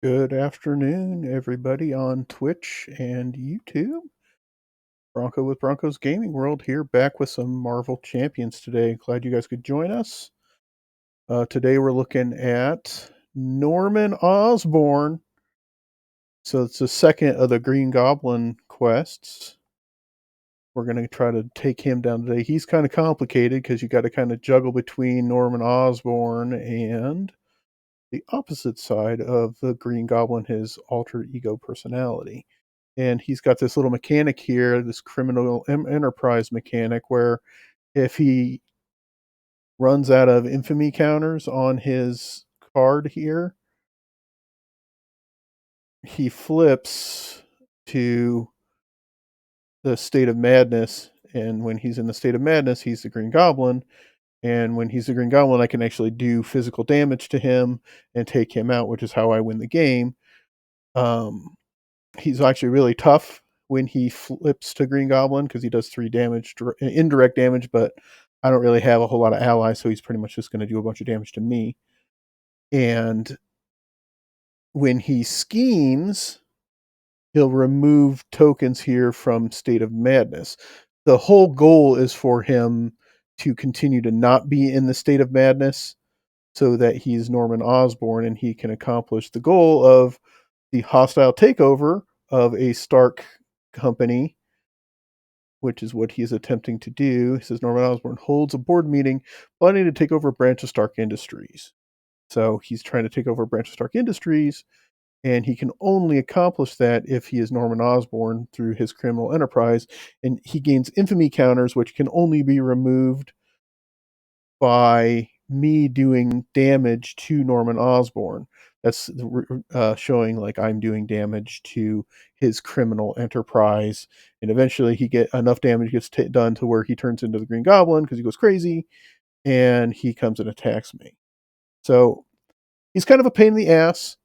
Good afternoon, everybody on Twitch and YouTube. Bronco with Broncos Gaming World here, back with some Marvel Champions today. Glad you guys could join us. Today we're looking at Norman Osborn. So it's the second of the Green Goblin quests. We're going to try to take him down today. He's kind of complicated because you got to kind of juggle between Norman Osborn and the opposite side of the Green Goblin, his alter ego personality. And he's got this little mechanic here, this criminal enterprise mechanic, where if he runs out of infamy counters on his card here, he flips to the state of madness. And when he's in the state of madness, he's the Green Goblin. And when he's the Green Goblin, I can actually do physical damage to him and take him out, which is how I win the game. He's actually really tough when he flips to Green Goblin because he does 3 damage, indirect damage, but I don't really have a whole lot of allies, so he's pretty much just going to do a bunch of damage to me. And when he schemes, he'll remove tokens here from State of Madness. The whole goal is for him to continue to not be in the State of Madness so that he's Norman Osborn and he can accomplish the goal of the hostile takeover of a Stark company, which is what he is attempting to do. He says Norman Osborn holds a board meeting planning to take over a branch of Stark Industries. So he's trying to take over a branch of Stark Industries, and he can only accomplish that if he is Norman Osborn through his criminal enterprise, and he gains infamy counters, which can only be removed by me doing damage to Norman Osborn. That's showing like I'm doing damage to his criminal enterprise, and eventually he get enough damage gets done to where he turns into the Green Goblin because he goes crazy, and he comes and attacks me. So he's kind of a pain in the ass.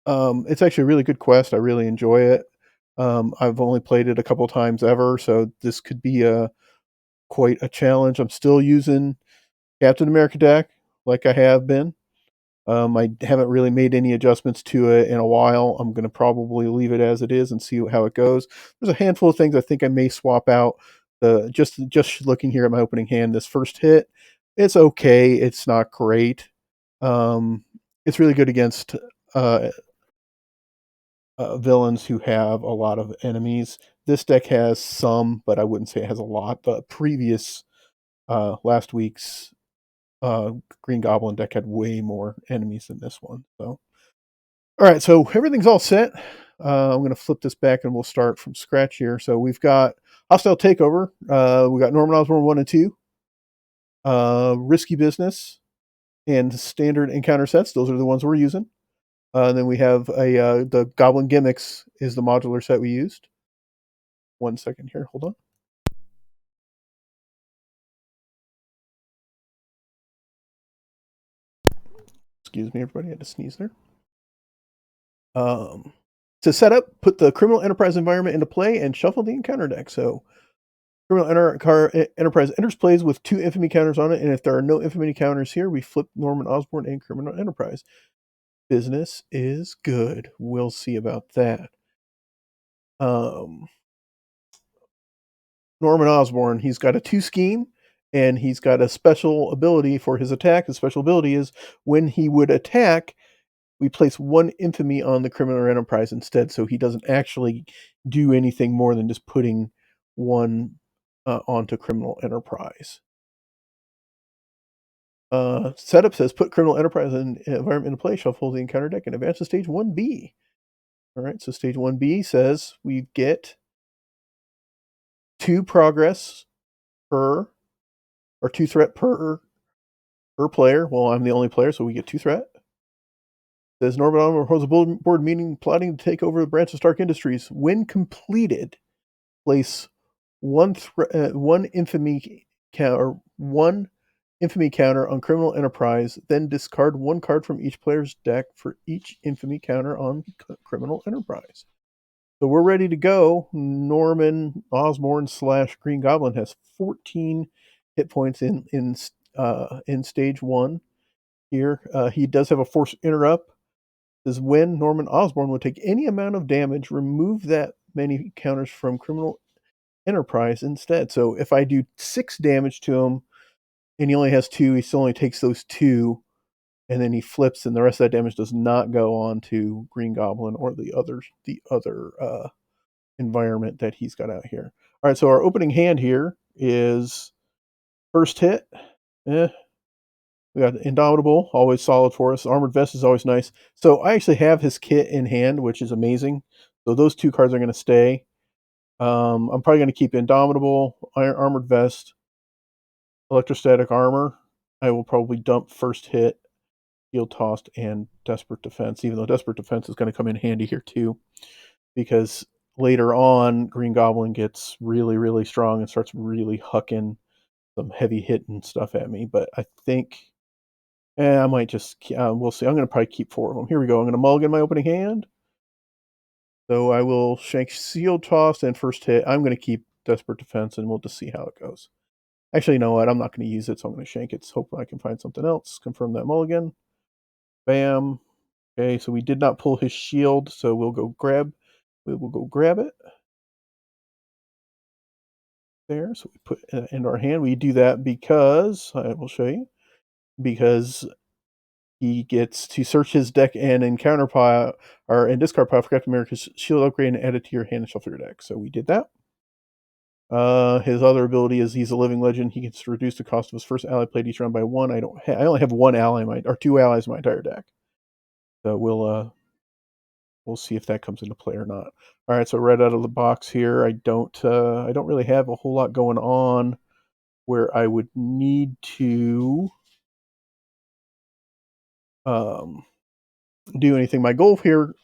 It's actually a really good quest. I really enjoy it. I've only played it a couple times ever, so this could be a quite a challenge. I'm still using Captain America deck like I have been. I haven't really made any adjustments to it in a while. I'm going to probably leave it as it is and see how it goes. There's a handful of things I think I may swap out. Just looking here at my opening hand, this first hit, it's okay. It's not great. It's really good against uh, villains who have a lot of enemies. This deck has some, but I wouldn't say it has a lot. The previous last week's uh, Green Goblin deck had way more enemies than this one. So, all right, so everything's all set. I'm going to flip this back and we'll start from scratch here. So we've got Hostile Takeover. We got Norman Osborn 1 and 2, Risky Business, and Standard Encounter Sets. Those are the ones we're using. Then we have the Goblin Gimmicks is the modular set we used. 1 second here. Hold on. Excuse me, everybody. I had to sneeze there. To set up, put the Criminal Enterprise environment into play and shuffle the encounter deck. So Criminal Enterprise enters plays with 2 infamy counters on it, and if there are no infamy counters here, we flip Norman Osborn and Criminal Enterprise. Business is good. We'll see about that. Norman Osborn, he's got a 2 scheme, and he's got a special ability for his attack. The special ability is when he would attack, we place 1 infamy on the Criminal Enterprise instead, so he doesn't actually do anything more than just putting 1 onto Criminal Enterprise. Setup says put Criminal Enterprise and environment into play, shuffle the encounter deck, and advance to stage 1B. All right, so stage 1B says we get 2 progress per, or 2 threat per player. Well, I'm the only player, so we get 2 threat. Says Norman Osborn holds a board meeting plotting to take over the branch of Stark Industries. When completed, place one infamy counter, 1 infamy counter on Criminal Enterprise, then discard 1 card from each player's deck for each infamy counter on Criminal Enterprise. So we're ready to go. Norman Osborn / Green Goblin has 14 hit points in stage 1 here. He does have a force interrupt, Says when Norman Osborn would take any amount of damage, remove that many counters from criminal enterprise instead. So if I do 6 damage to him and he only has 2, he still only takes those 2, and then he flips, and the rest of that damage does not go on to Green Goblin or the other environment that he's got out here. All right, so our opening hand here is first hit. Eh, we got Indomitable, always solid for us. Armored Vest is always nice. So I actually have his kit in hand, which is amazing. So those 2 cards are going to stay. I'm probably going to keep Indomitable, Armored Vest, Electrostatic Armor. I will probably dump first hit, Shield Tossed, and Desperate Defense, even though Desperate Defense is going to come in handy here too, because later on, Green Goblin gets really, really strong and starts really hucking some heavy hitting stuff at me. But I think I might just, we'll see. I'm going to probably keep 4 of them. Here we go. I'm going to mulligan my opening hand. So I will shank Shield Toss and first hit. I'm going to keep Desperate Defense, and we'll just see how it goes. Actually, you know what? I'm not going to use it, so I'm going to shank it. So hopefully I can find something else. Confirm that mulligan. Bam. Okay, so we did not pull his shield, so we will go grab it. There, so we put it into our hand. We do that because, I will show you, because he gets to search his deck and encounter pile, or in discard pile for Captain America's shield upgrade and add it to your hand and shuffle your deck. So we did that. His other ability is he's a living legend. He gets to reduce the cost of his first ally played each round by 1. I only have 1 ally or 2 allies in my entire deck. So we'll see if that comes into play or not. All right, so right out of the box here, I don't really have a whole lot going on where I would need to do anything. My goal here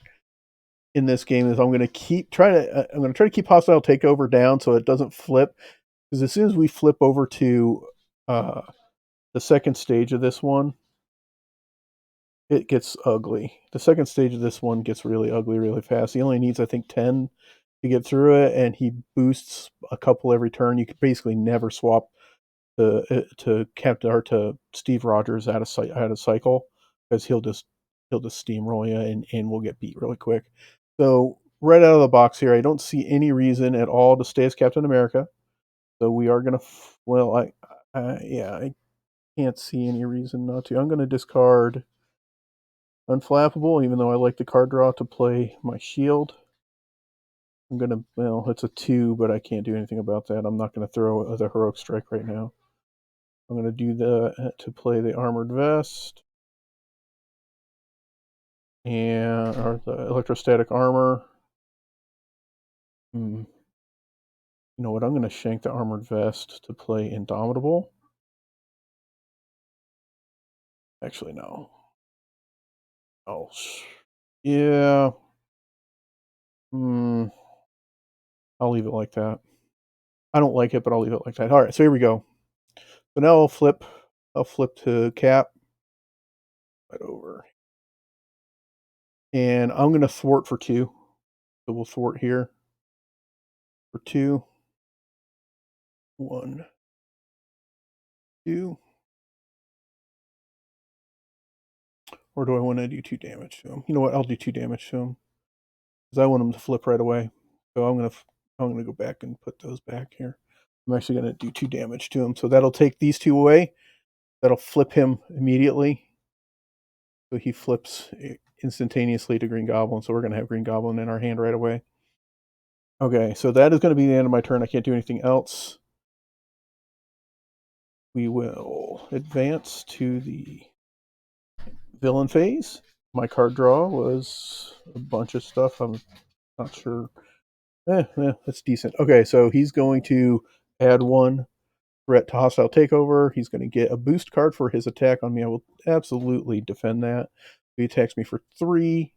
in this game is I'm going to try to keep hostile takeover down so it doesn't flip, because as soon as we flip over to the second stage of this one, it gets ugly. The second stage of this one gets really ugly really fast. He only needs, I think, 10 to get through it, and he boosts a couple every turn. You could basically never swap to Captain or to Steve Rogers out of cycle, because he'll just steamroll you, and we'll get beat really quick. So right out of the box here, I don't see any reason at all to stay as Captain America. So we are gonna I can't see any reason not to. I'm gonna discard Unflappable, even though I like the card draw to play my shield. I'm gonna, well, it's a 2, but I can't do anything about that. I'm not gonna throw the Heroic Strike right now. I'm gonna do to play the Armored Vest or the Electrostatic Armor. You know what? I'm gonna shank the Armored Vest to play Indomitable. Actually, no. Oh, yeah. I'll leave it like that. I don't like it, but I'll leave it like that. All right, so here we go. So now I'll flip to Cap right over, and I'm going to thwart for 2. So we'll thwart here for 2. 1, 2. Or do I want to do 2 damage to him? You know what? I'll do 2 damage to him, because I want him to flip right away. So I'm gonna go back and put those back here. I'm actually gonna do 2 damage to him. So that'll take these 2 away. That'll flip him immediately. So he flips instantaneously to Green Goblin. So we're gonna have Green Goblin in our hand right away. Okay, so that is gonna be the end of my turn. I can't do anything else. We will advance to the villain phase. My card draw was a bunch of stuff. I'm not sure. That's decent. Okay, so he's going to add 1 threat to hostile takeover. He's going to get a boost card for his attack on me. I will absolutely defend that. He attacks me for 3.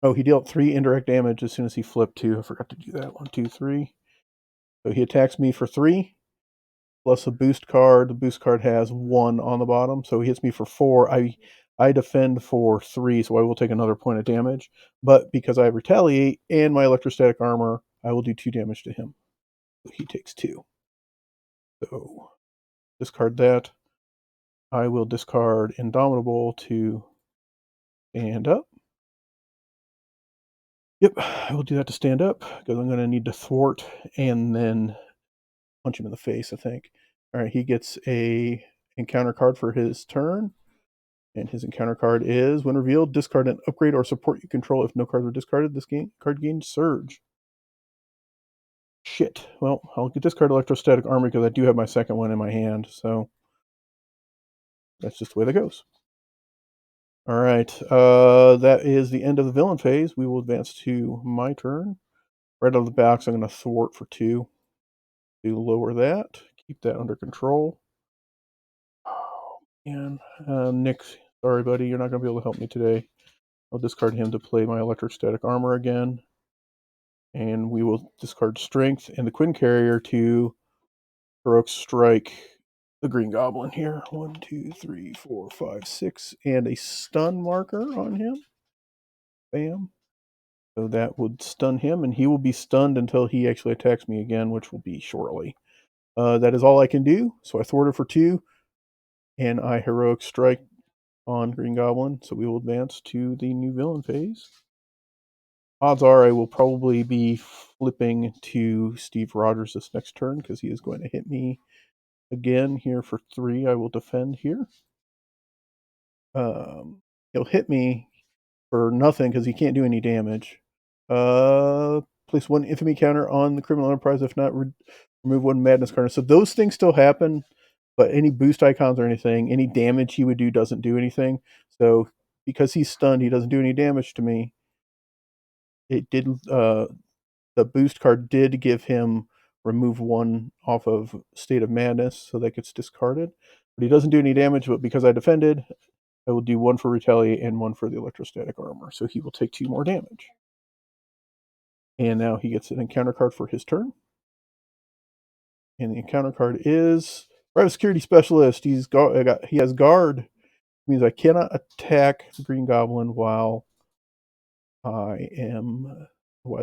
Oh, he dealt 3 indirect damage as soon as he flipped 2. I forgot to do that. 1, 2, 3. So he attacks me for 3 plus a boost card. The boost card has 1 on the bottom, so he hits me for 4. I defend for 3, so I will take another point of damage. But because I retaliate and my electrostatic armor, I will do 2 damage to him. So he takes 2. So discard that. I will discard Indomitable to stand up. Yep, I will do that to stand up because I'm going to need to thwart and then punch him in the face, I think. All right, he gets a encounter card for his turn. And his encounter card is, when revealed, discard an upgrade or support you control. If no cards were discarded, this card gains Surge. Shit. Well, I'll discard Electrostatic Armor because I do have my second one in my hand, so that's just the way that goes. All right, that is the end of the villain phase. We will advance to my turn. Right out of the box, I'm going to thwart for 2 to lower that. Keep that under control. Oh, man. Nick, sorry, buddy. You're not going to be able to help me today. I'll discard him to play my Electrostatic Armor again. And we will discard Strength and the Quinn Carrier to Heroic Strike the Green Goblin here. 1, 2, 3, 4, 5, 6. And a stun marker on him. Bam. So that would stun him, and he will be stunned until he actually attacks me again, which will be shortly. That is all I can do. So I thwarted for 2, and I Heroic Strike on Green Goblin. So we will advance to the new villain phase. Odds are I will probably be flipping to Steve Rogers this next turn because he is going to hit me again here for 3. I will defend here. He'll hit me for nothing because he can't do any damage. Place 1 infamy counter on the criminal enterprise. If not, remove 1 madness card. So those things still happen, but any boost icons or anything, any damage he would do doesn't do anything. So because he's stunned, he doesn't do any damage to me. It did. The boost card did give him remove 1 off of State of Madness, so that gets discarded. But he doesn't do any damage. But because I defended, I will do 1 for Retaliate and 1 for the Electrostatic Armor. So he will take 2 more damage. And now he gets an encounter card for his turn. And the encounter card is Private Security Specialist. He has Guard. It means I cannot attack the Green Goblin while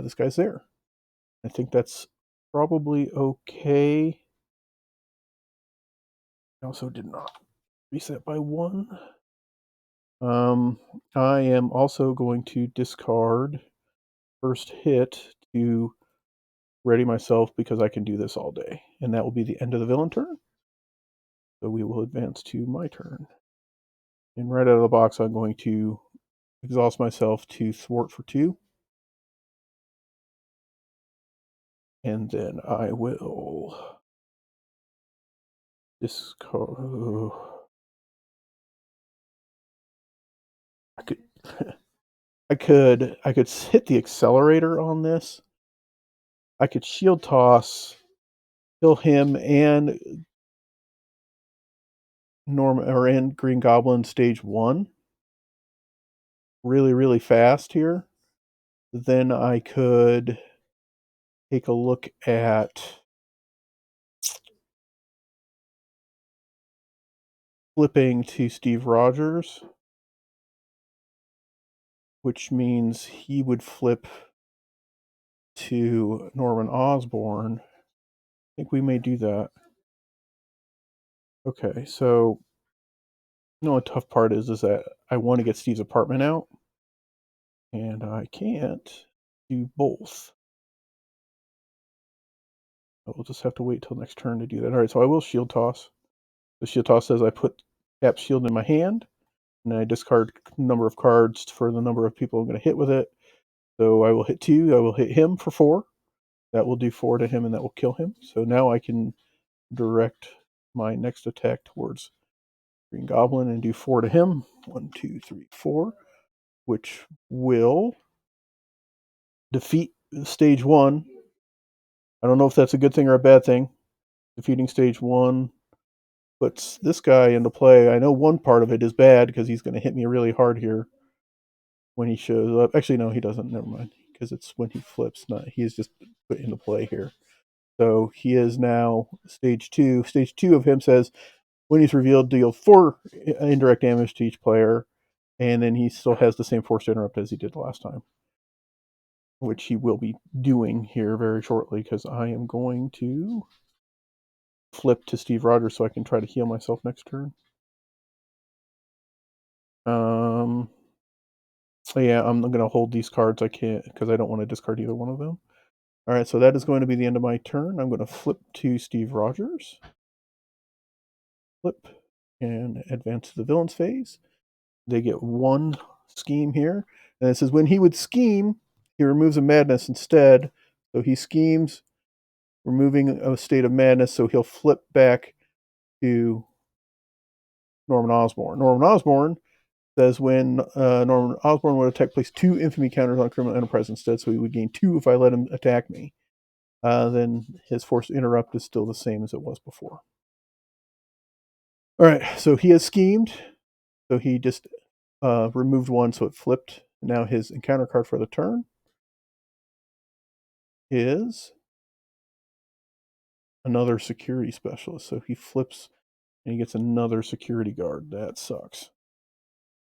this guy's there. I think that's probably okay. I also did not reset by 1. I am also going to discard first hit to ready myself because I can do this all day. And that will be the end of the villain turn. So we will advance to my turn. And right out of the box, I'm going to exhaust myself to thwart for 2. And then I will discard. I could, I could hit the accelerator on this. I could shield toss, kill him and and Green Goblin stage 1 really, really fast here. Then I could take a look at flipping to Steve Rogers, which means he would flip to Norman Osborn. I think we may do that. Okay, so you know, the tough part is that I want to get Steve's apartment out, and I can't do both. I will just have to wait till next turn to do that. All right, so I will shield toss. The shield toss says I put Cap Shield in my hand, and I discard number of cards for the number of people I'm going to hit with it. So I will hit 2. I will hit him for 4. That will do 4 to him, and that will kill him. So now I can direct my next attack towards Green Goblin and do 4 to him. 1, 2, 3, 4, which will defeat stage 1. I don't know if that's a good thing or a bad thing. Defeating stage 1 puts this guy into play. I know one part of it is bad because he's going to hit me really hard here when he shows up. Actually, no, he doesn't. Never mind, because it's when he flips. Not he is just put into play here. So he is now stage 2. Stage 2 of him says when he's revealed, deal 4 indirect damage to each player, and then he still has the same force interrupt as he did last time, which he will be doing here very shortly because I am going to flip to Steve Rogers so I can try to heal myself next turn. So yeah, I'm gonna hold these cards. I can't because I don't want to discard either one of them. All right, so that is going to be the end of my turn. I'm going to flip to Steve Rogers. Flip and advance to the villains phase. They get one scheme here. And it says when he would scheme, he removes a madness instead. So he schemes, removing a state of madness, so he'll flip back to Norman Osborn. Norman Osborn says when Norman Osborn would attack, place 2 infamy counters on criminal enterprise instead, so he would gain 2 if I let him attack me. Then his force to interrupt is still the same as it was before. All right, so he has schemed. So he just removed 1, so it flipped. Now his encounter card for the turn is another security specialist. So he flips and he gets another security guard. That sucks.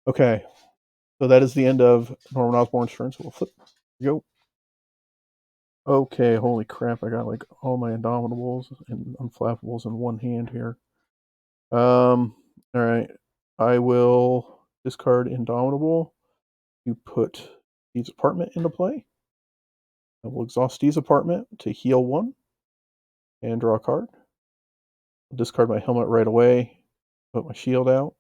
Okay, so that is the end of Norman Osborn's turn. So we'll flip. Go. Okay, holy crap! I got like all my Indomitables and Unflappables in one hand here. All right, I will discard Indomitable to put Steve's apartment into play. I will exhaust Steve's apartment to heal 1 and draw a card. I'll discard my helmet right away. Put my shield out.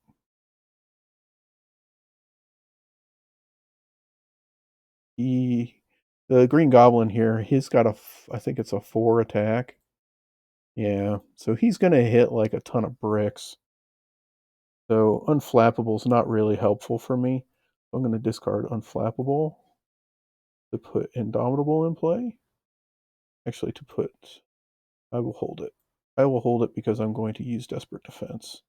The Green Goblin here, he's got I think it's a 4 attack. Yeah, so he's going to hit like a ton of bricks. So Unflappable is not really helpful for me. I'm going to discard Unflappable to put Indomitable in play. Actually, I will hold it. I will hold it because I'm going to use Desperate Defense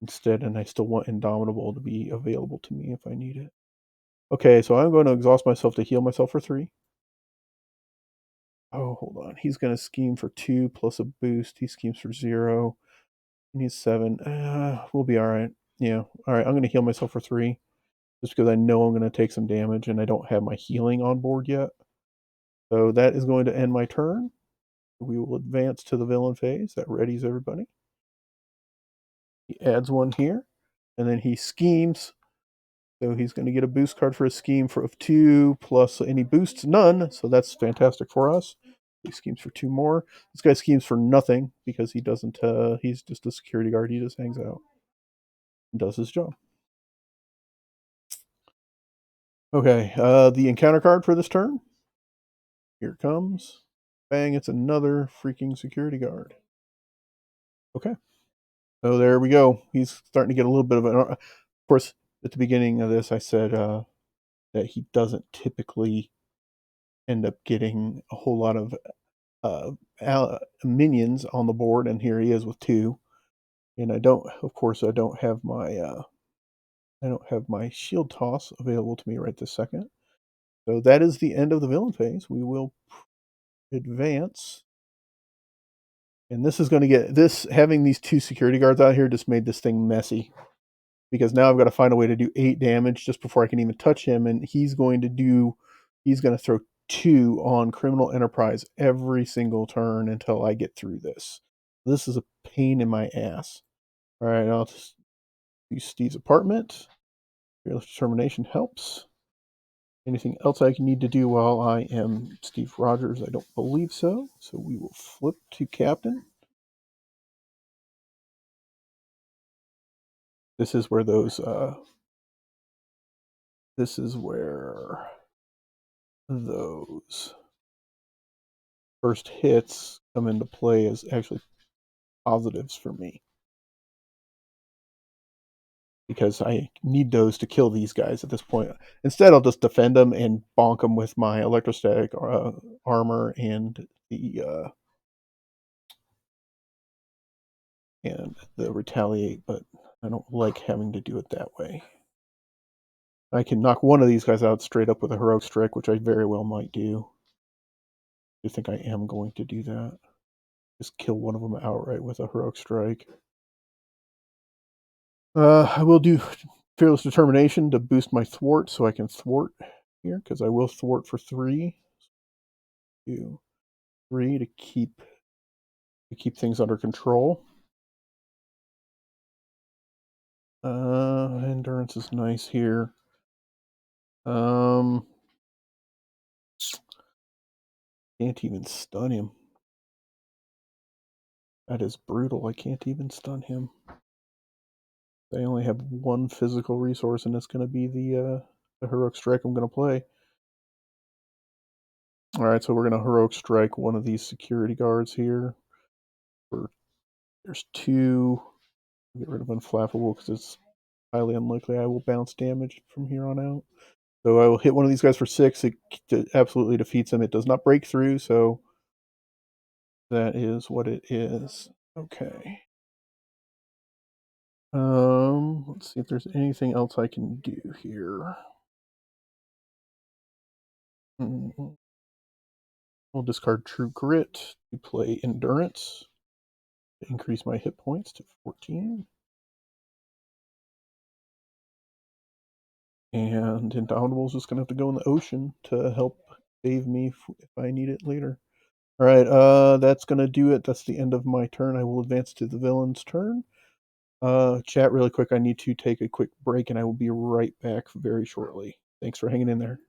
instead, and I still want Indomitable to be available to me if I need it. Okay, so I'm going to exhaust myself to heal myself for 3. Oh, hold on. He's going to scheme for 2 plus a boost. He schemes for 0. He needs 7. We'll be all right. Yeah. All right. I'm going to heal myself for 3 just because I know I'm going to take some damage and I don't have my healing on board yet. So that is going to end my turn. We will advance to the villain phase. That readies everybody. He adds 1 here. And then he schemes. So he's going to get a boost card for a scheme of 2 plus any boosts, none. So that's fantastic for us. He schemes for 2 more. This guy schemes for nothing because he doesn't. He's just a security guard. He just hangs out and does his job. Okay, the encounter card for this turn. Here it comes. Bang! It's another freaking security guard. Okay, so there we go. He's starting to get a little bit of an. Of course, at the beginning of this, I said that he doesn't typically end up getting a whole lot of minions on the board, and here he is with 2. And I don't have my shield toss available to me right this second. So that is the end of the villain phase. We will advance, and this is going to get this. Having these 2 security guards out here just made this thing messy because now I've got to find a way to do 8 damage just before I can even touch him, and he's going to throw 2 on criminal enterprise every single turn until I get through this. This is a pain in my ass. All right, I'll just use Steve's apartment. Fearless determination helps. Anything else I need to do while I am Steve Rogers? I don't believe so. So we will flip to Captain. This is where those first hits come into play as actually positives for me. Because I need those to kill these guys at this point. Instead, I'll just defend them and bonk them with my electrostatic armor and the retaliate, but I don't like having to do it that way. I can knock one of these guys out straight up with a heroic strike, which I very well might do. I think I am going to do that. Just kill one of them outright with a heroic strike. I will do Fearless Determination to boost my thwart so I can thwart here, because I will thwart for 3. 2, 3 to keep things under control. Endurance is nice here. Um, can't even stun him. That is brutal. I can't even stun him. They only have one physical resource, and it's going to be the heroic strike I'm going to play. All right, so we're going to heroic strike one of these security guards here. There's two. Get rid of unflappable because it's highly unlikely I will bounce damage from here on out. So I will hit one of these guys for 6. It absolutely defeats him. It does not break through, so that is what it is. Okay. Let's see if there's anything else I can do here. I'll discard True Grit to play Endurance to increase my hit points to 14. And Indomitable is just going to have to go in the ocean to help save me if I need it later. All right, that's going to do it. That's the end of my turn. I will advance to the villain's turn. Chat really quick. I need to take a quick break, and I will be right back very shortly. Thanks for hanging in there.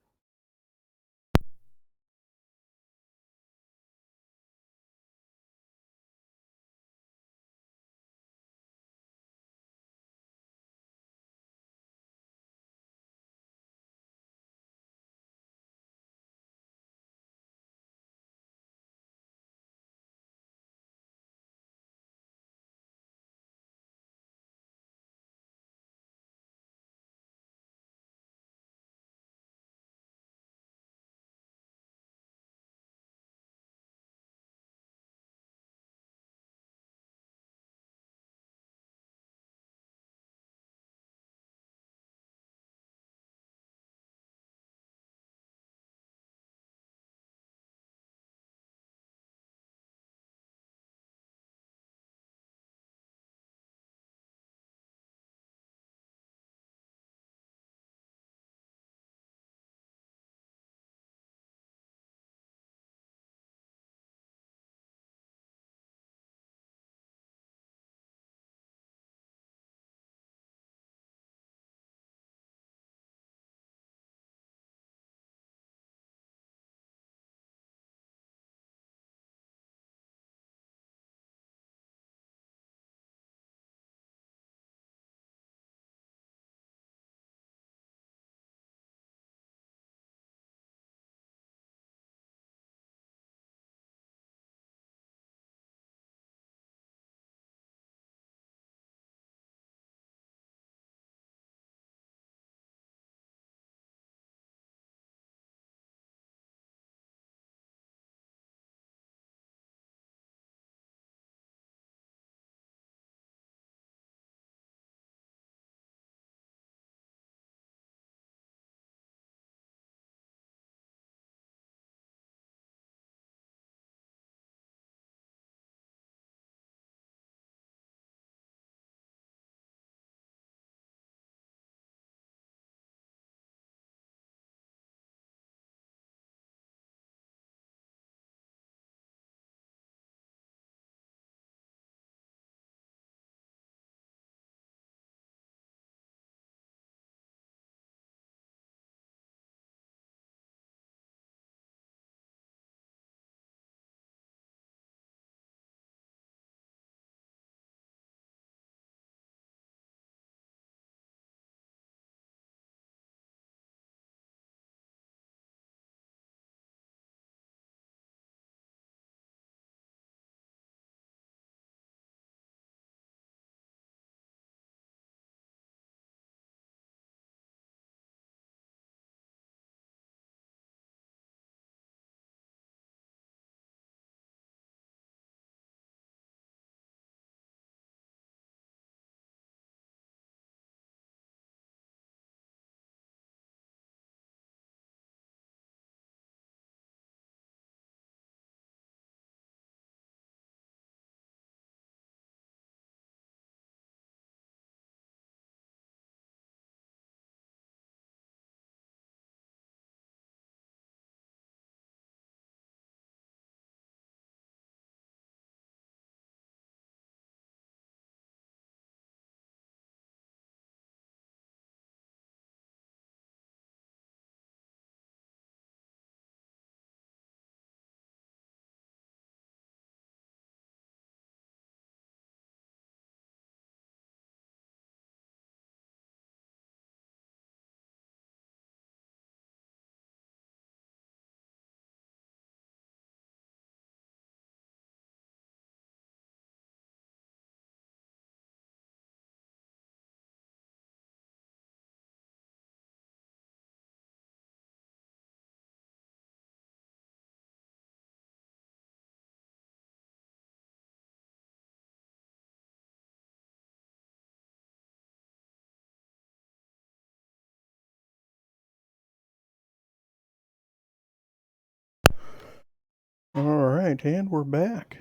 Alright, and we're back.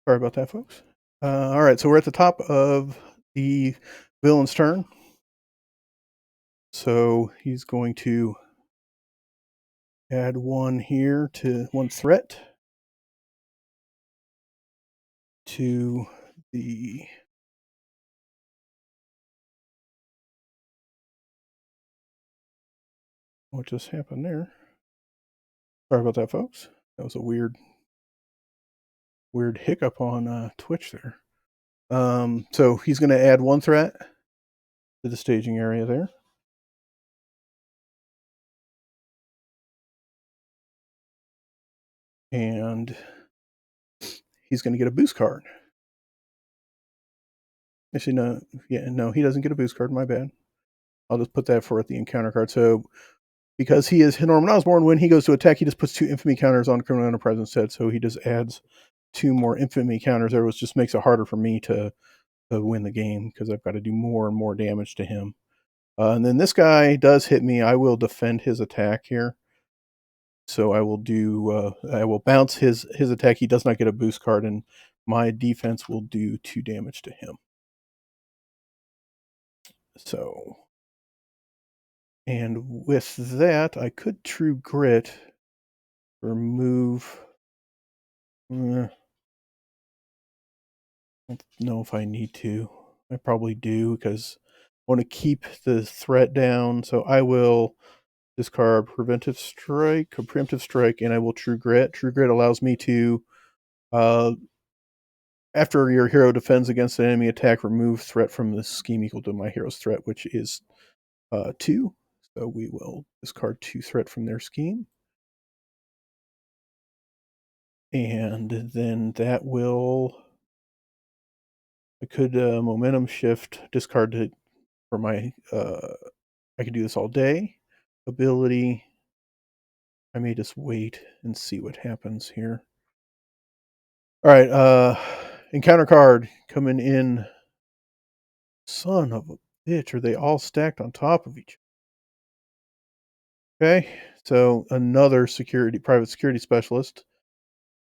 Sorry about that, folks. Alright, so we're at the top of the villain's turn. So he's going to add one here to one threat to the what just happened there? Sorry about that, folks. That was a weird hiccup on Twitch there. So he's going to add one threat to the staging area there. And he's going to get a boost card. Actually, no, he doesn't get a boost card. My bad. I'll just put that for the encounter card. So because he is Norman Osborn, when he goes to attack, he just puts 2 infamy counters on Criminal Enterprise instead. So he just adds 2 more infamy counters there, which just makes it harder for me to win the game because I've got to do more and more damage to him. And then this guy does hit me. I will defend his attack here. So I will bounce his attack. He does not get a boost card, and my defense will do 2 damage to him. So, and with that, I could True Grit, remove. I don't know if I need to. I probably do because I want to keep the threat down. So I will discard Preemptive Strike, and I will True Grit. True Grit allows me to, after your hero defends against an enemy attack, remove threat from the scheme equal to my hero's threat, which is 2. So we will discard 2 threat from their scheme. And then that will, I could momentum shift, discard it for my, I could do this all day. Ability, I may just wait and see what happens here. All right, encounter card coming in. Son of a bitch, are they all stacked on top of each other? Okay, so another private security specialist.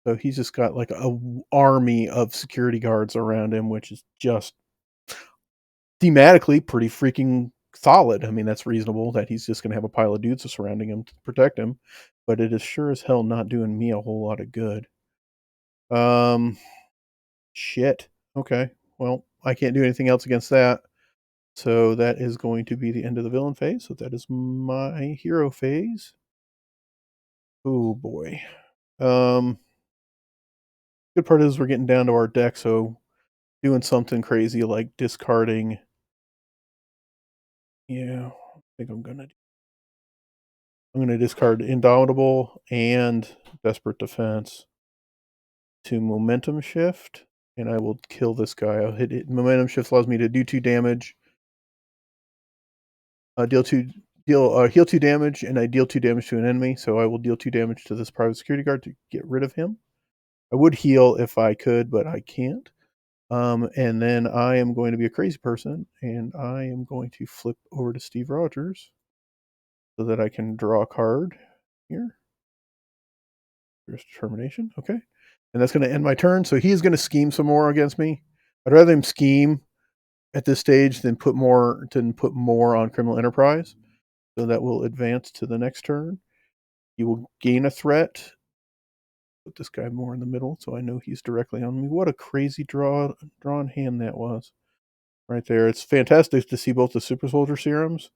So he's just got like a army of security guards around him, which is just thematically pretty freaking solid. I mean, that's reasonable that he's just going to have a pile of dudes surrounding him to protect him, but it is sure as hell not doing me a whole lot of good. Shit. Okay. Well, I can't do anything else against that. So that is going to be the end of the villain phase. So that is my hero phase. Oh boy. Good part is we're getting down to our deck, so doing something crazy like discarding. Yeah, I think I'm gonna discard Indomitable and Desperate Defense to Momentum Shift, and I will kill this guy. I'll hit it. Momentum Shift allows me to do 2 damage, heal 2 damage, and I deal 2 damage to an enemy. So I will deal 2 damage to this private security guard to get rid of him. I would heal if I could, but I can't. And then I am going to be a crazy person, and I am going to flip over to Steve Rogers so that I can draw a card here. There's determination. Okay. And that's going to end my turn. So he's going to scheme some more against me. I'd rather him scheme at this stage than put more on Criminal Enterprise. So that will advance to the next turn. He will gain a threat. Put this guy more in the middle so I know he's directly on me. What a crazy drawn hand that was. Right there. It's fantastic to see both the Super Soldier serums,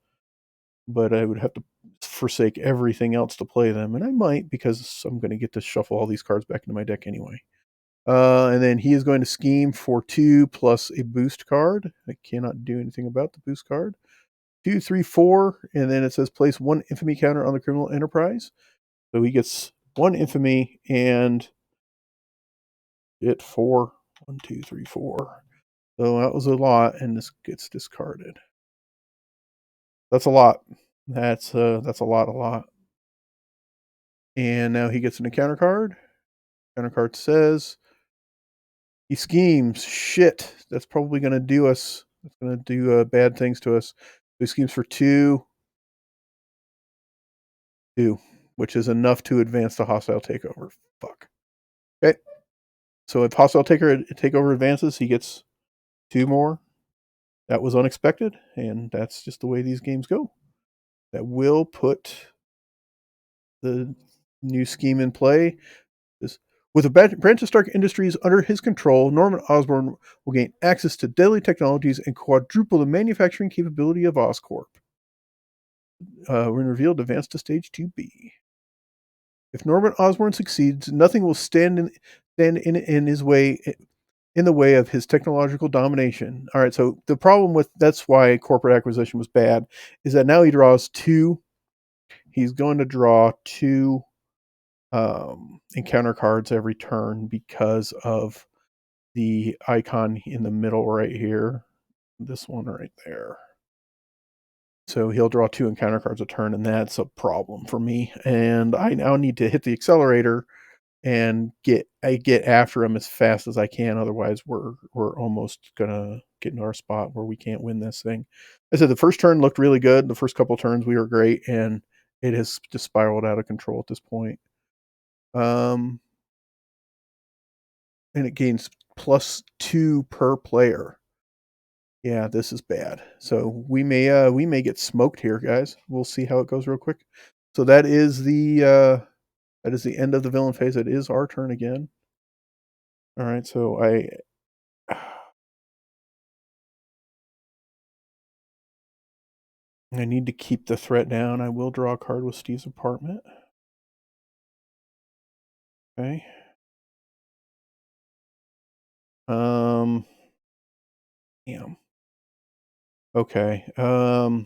but I would have to forsake everything else to play them, and I might because I'm going to get to shuffle all these cards back into my deck anyway. And then he is going to scheme for 2 plus a boost card. I cannot do anything about the boost card. 2, 3, 4, and then it says place 1 infamy counter on the Criminal Enterprise. So he gets 1 infamy and it 4. 1, 2, 3, 4. So that was a lot, and this gets discarded. That's a lot. That's a lot. And now he gets an encounter card. Encounter card says he schemes. Shit, that's probably going to do us. That's going to do bad things to us. He schemes for 2, which is enough to advance the hostile takeover. Fuck. Okay. So if hostile takeover advances, he gets 2 more. That was unexpected, and that's just the way these games go. That will put the new scheme in play. This, with a branch of Stark Industries under his control, Norman Osborn will gain access to deadly technologies and quadruple the manufacturing capability of Oscorp. When revealed, advance to stage 2B. If Norman Osborn succeeds, nothing will stand in his way in the way of his technological domination. All right, so the problem with that's why corporate acquisition was bad is that now he draws 2. He's going to draw 2 encounter cards every turn because of the icon in the middle right here. This one right there. So he'll draw 2 encounter cards a turn, and that's a problem for me. And I now need to hit the accelerator and get after him as fast as I can. Otherwise, we're almost gonna get into our spot where we can't win this thing. I said the first turn looked really good. The first couple turns we were great, and it has just spiraled out of control at this point. And it gains +2 per player. Yeah, this is bad. So we may get smoked here, guys. We'll see how it goes real quick. So that is the end of the villain phase. It is our turn again. All right, so I need to keep the threat down. I will draw a card with Steve's apartment. Okay. Damn. Okay. Not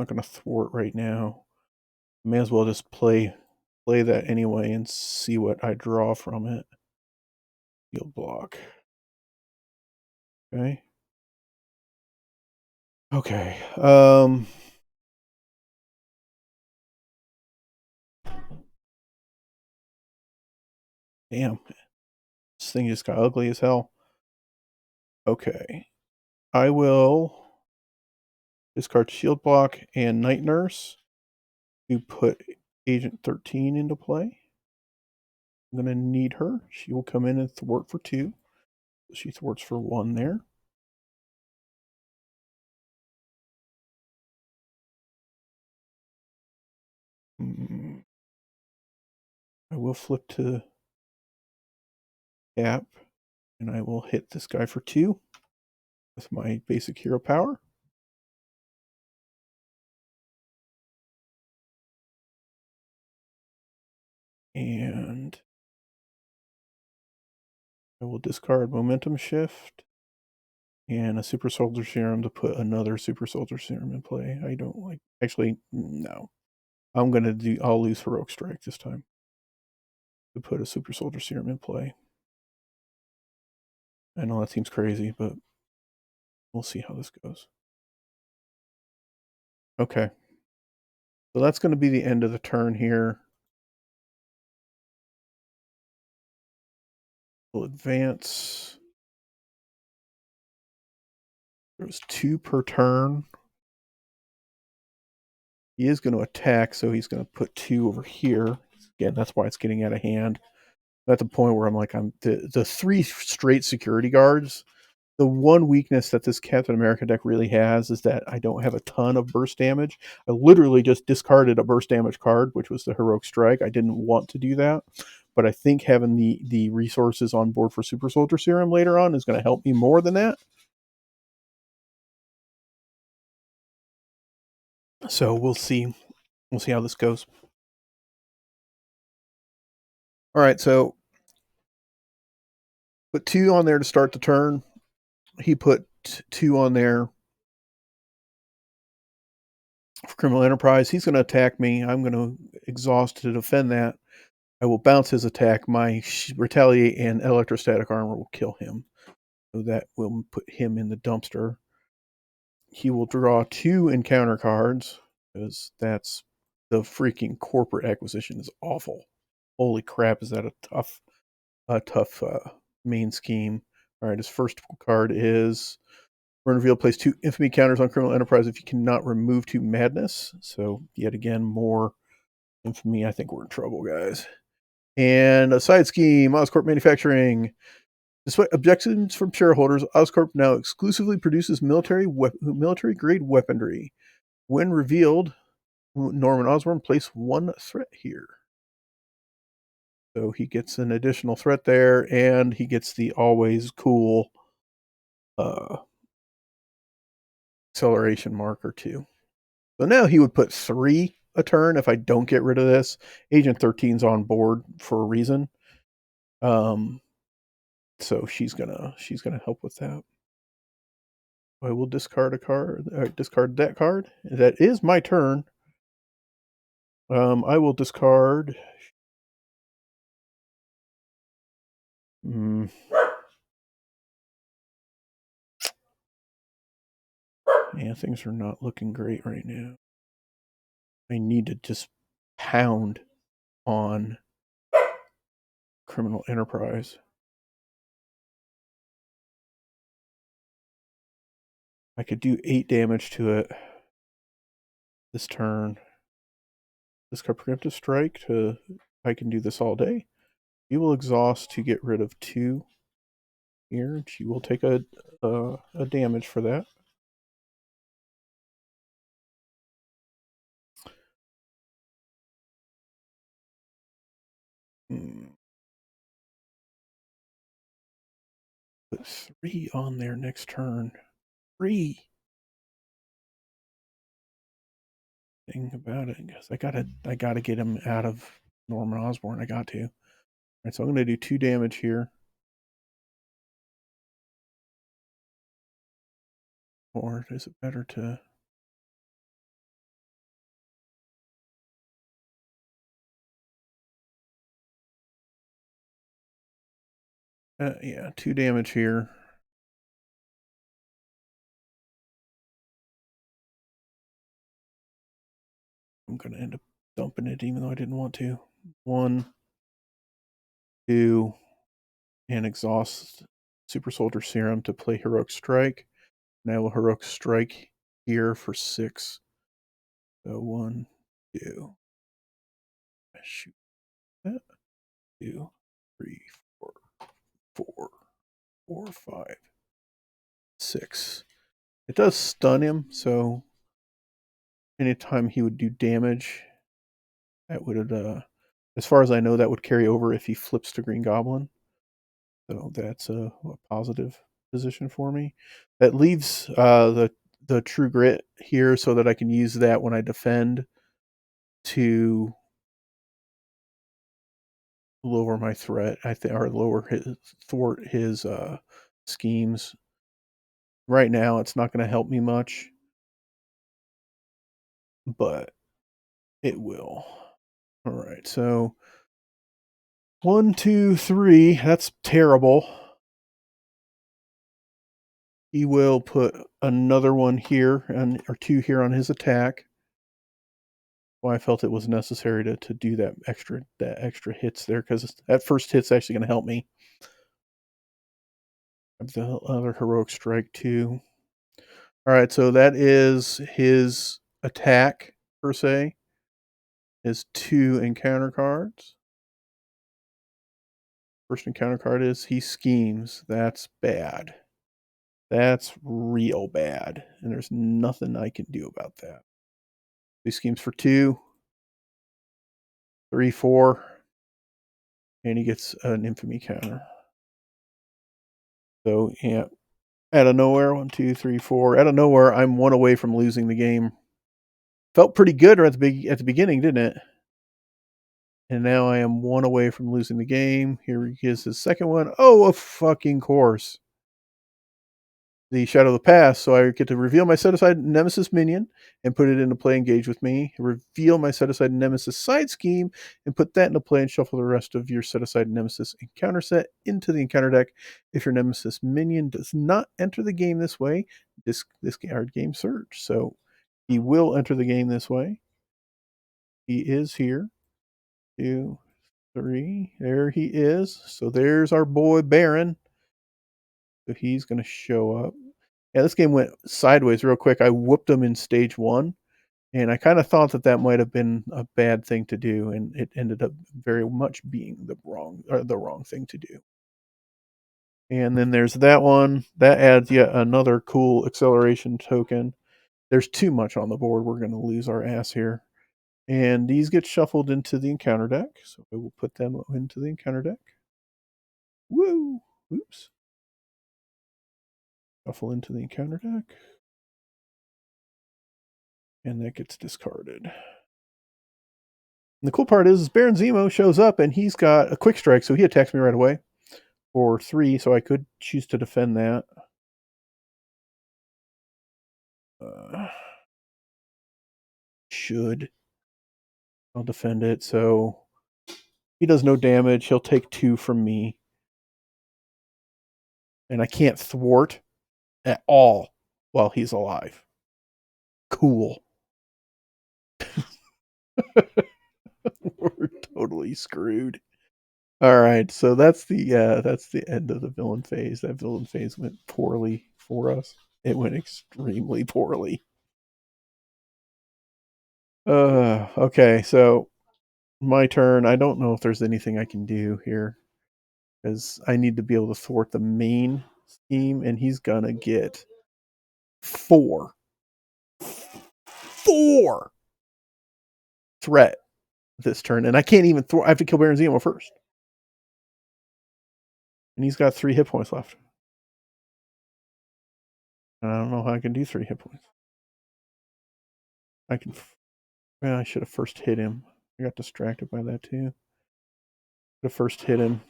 gonna thwart right now. May as well just play that anyway and see what I draw from it. Field block. Okay. Okay. Damn. This thing just got ugly as hell. Okay. I will discard Shield Block and Night Nurse to put Agent 13 into play. I'm going to need her. She will come in and thwart for 2. She thwarts for 1 there. I will flip to Cap, and I will hit this guy for 2 with my basic hero power. And I will discard Momentum Shift and a Super Soldier Serum to put another Super Soldier Serum in play. I don't like... Actually, no. I'll lose Heroic Strike this time to put a Super Soldier Serum in play. I know that seems crazy, but we'll see how this goes. Okay. So that's going to be the end of the turn here. We'll advance. There's 2 per turn. He is going to attack, so he's going to put 2 over here. Again, that's why it's getting out of hand. At the point where I'm like, the 3 straight security guards. The one weakness that this Captain America deck really has is that I don't have a ton of burst damage. I literally just discarded a burst damage card, which was the Heroic Strike. I didn't want to do that, but I think having the resources on board for Super Soldier Serum later on is going to help me more than that. So we'll see. We'll see how this goes. All right, so put 2 on there to start the turn. He put 2 on there for Criminal Enterprise. He's going to attack me. I'm going to exhaust to defend that. I will bounce his attack. My Retaliate and Electrostatic Armor will kill him. So that will put him in the dumpster. He will draw 2 encounter cards because that's the freaking corporate acquisition is awful. Holy crap, is that a tough main scheme. All right, his first card is Burn Reveal, place 2 infamy counters on Criminal Enterprise if you cannot remove 2 madness. So yet again, more infamy. I think we're in trouble, guys. And a side scheme, Oscorp Manufacturing. Despite objections from shareholders, Oscorp now exclusively produces military-grade weaponry. When revealed, Norman Osborn placed one threat here. So he gets an additional threat there, and he gets the always cool acceleration marker too. So now he would put 3 a turn if I don't get rid of this. Agent 13's on board for a reason. So she's gonna help with that. I will discard a card. Discard that card. That is my turn. I will discard. Yeah, things are not looking great right now. I need to just pound on Criminal Enterprise. I could do 8 damage to it this turn. Discard preemptive strike to. I can do this all day. You will exhaust to get rid of 2 here. She will take a damage for that. Put 3 on there next turn. 3. Thing about it, because I gotta get him out of Norman Osborn. I got to. All right, so I'm gonna do 2 damage here. Or is it better to? Yeah, 2 damage here. I'm gonna end up dumping it, even though I didn't want to. 1, 2, and exhaust Super Soldier Serum to play Heroic Strike. Now Heroic Strike here for 6. So 1, 2. Shoot that. 2, 3, 4, 4, 4, 5, 6. It does stun him, so anytime he would do damage, that would, as far as I know, that would carry over if he flips to Green Goblin. So that's a positive position for me. That leaves the True Grit here so that I can use that when I defend to lower my threat. I think, or thwart his schemes. Right now, it's not going to help me much, but it will. All right, so 1, 2, 3. That's terrible. He will put another one here or 2 here on his attack. Why I felt it was necessary to do that extra hits there, because that first hit's actually going to help me. The other Heroic Strike too. All right, so that is his attack per se. His 2 encounter cards. First encounter card is he schemes. That's bad. That's real bad, and there's nothing I can do about that. He schemes for 2, 3, 4, and he gets an infamy counter. So yeah, out of nowhere, 1, 2, 3, 4. Out of nowhere, I'm 1 away from losing the game. Felt pretty good at the beginning, didn't it? And now I am 1 away from losing the game. Here he is, his second one. Oh, of fucking course. The Shadow of the Past. So I get to reveal my set-aside Nemesis minion and put it into play, engage with me. Reveal my set-aside Nemesis side scheme and put that into play and shuffle the rest of your set-aside Nemesis encounter set into the encounter deck. If your Nemesis minion does not enter the game this way, this card game surge. So he will enter the game this way. He is here. 2, 3. There he is. So there's our boy Baron. So he's going to show up. Yeah, this game went sideways real quick. I whooped him in stage 1, And I kind of thought that that might have been a bad thing to do, and it ended up very much being the wrong thing to do. And then there's that one that adds yet another cool acceleration token. There's too much on the board. We're going to lose our ass here. And these get shuffled into the encounter deck. So I will put them into the encounter deck. Woo! Oops. Shuffle into the encounter deck. And that gets discarded. And the cool part is Baron Zemo shows up and he's got a quick strike, so he attacks me right away for 3, so I could choose to defend that. Should. I'll defend it, so he does no damage. He'll take 2 from me. And I can't thwart at all while he's alive. Cool. We're totally screwed. All right, so that's the end of the villain phase. That villain phase went poorly for us. It went extremely poorly. Okay, so my turn. I don't know if there's anything I can do here because I need to be able to thwart the main scheme, and he's gonna get 4 threat this turn, and I can't even thwart. I have to kill Baron Zemo first, and he's got 3 hit points left. And I don't know how I can do 3 hit points. I can. Well, I should have first hit him. I got distracted by that too. The first hit him.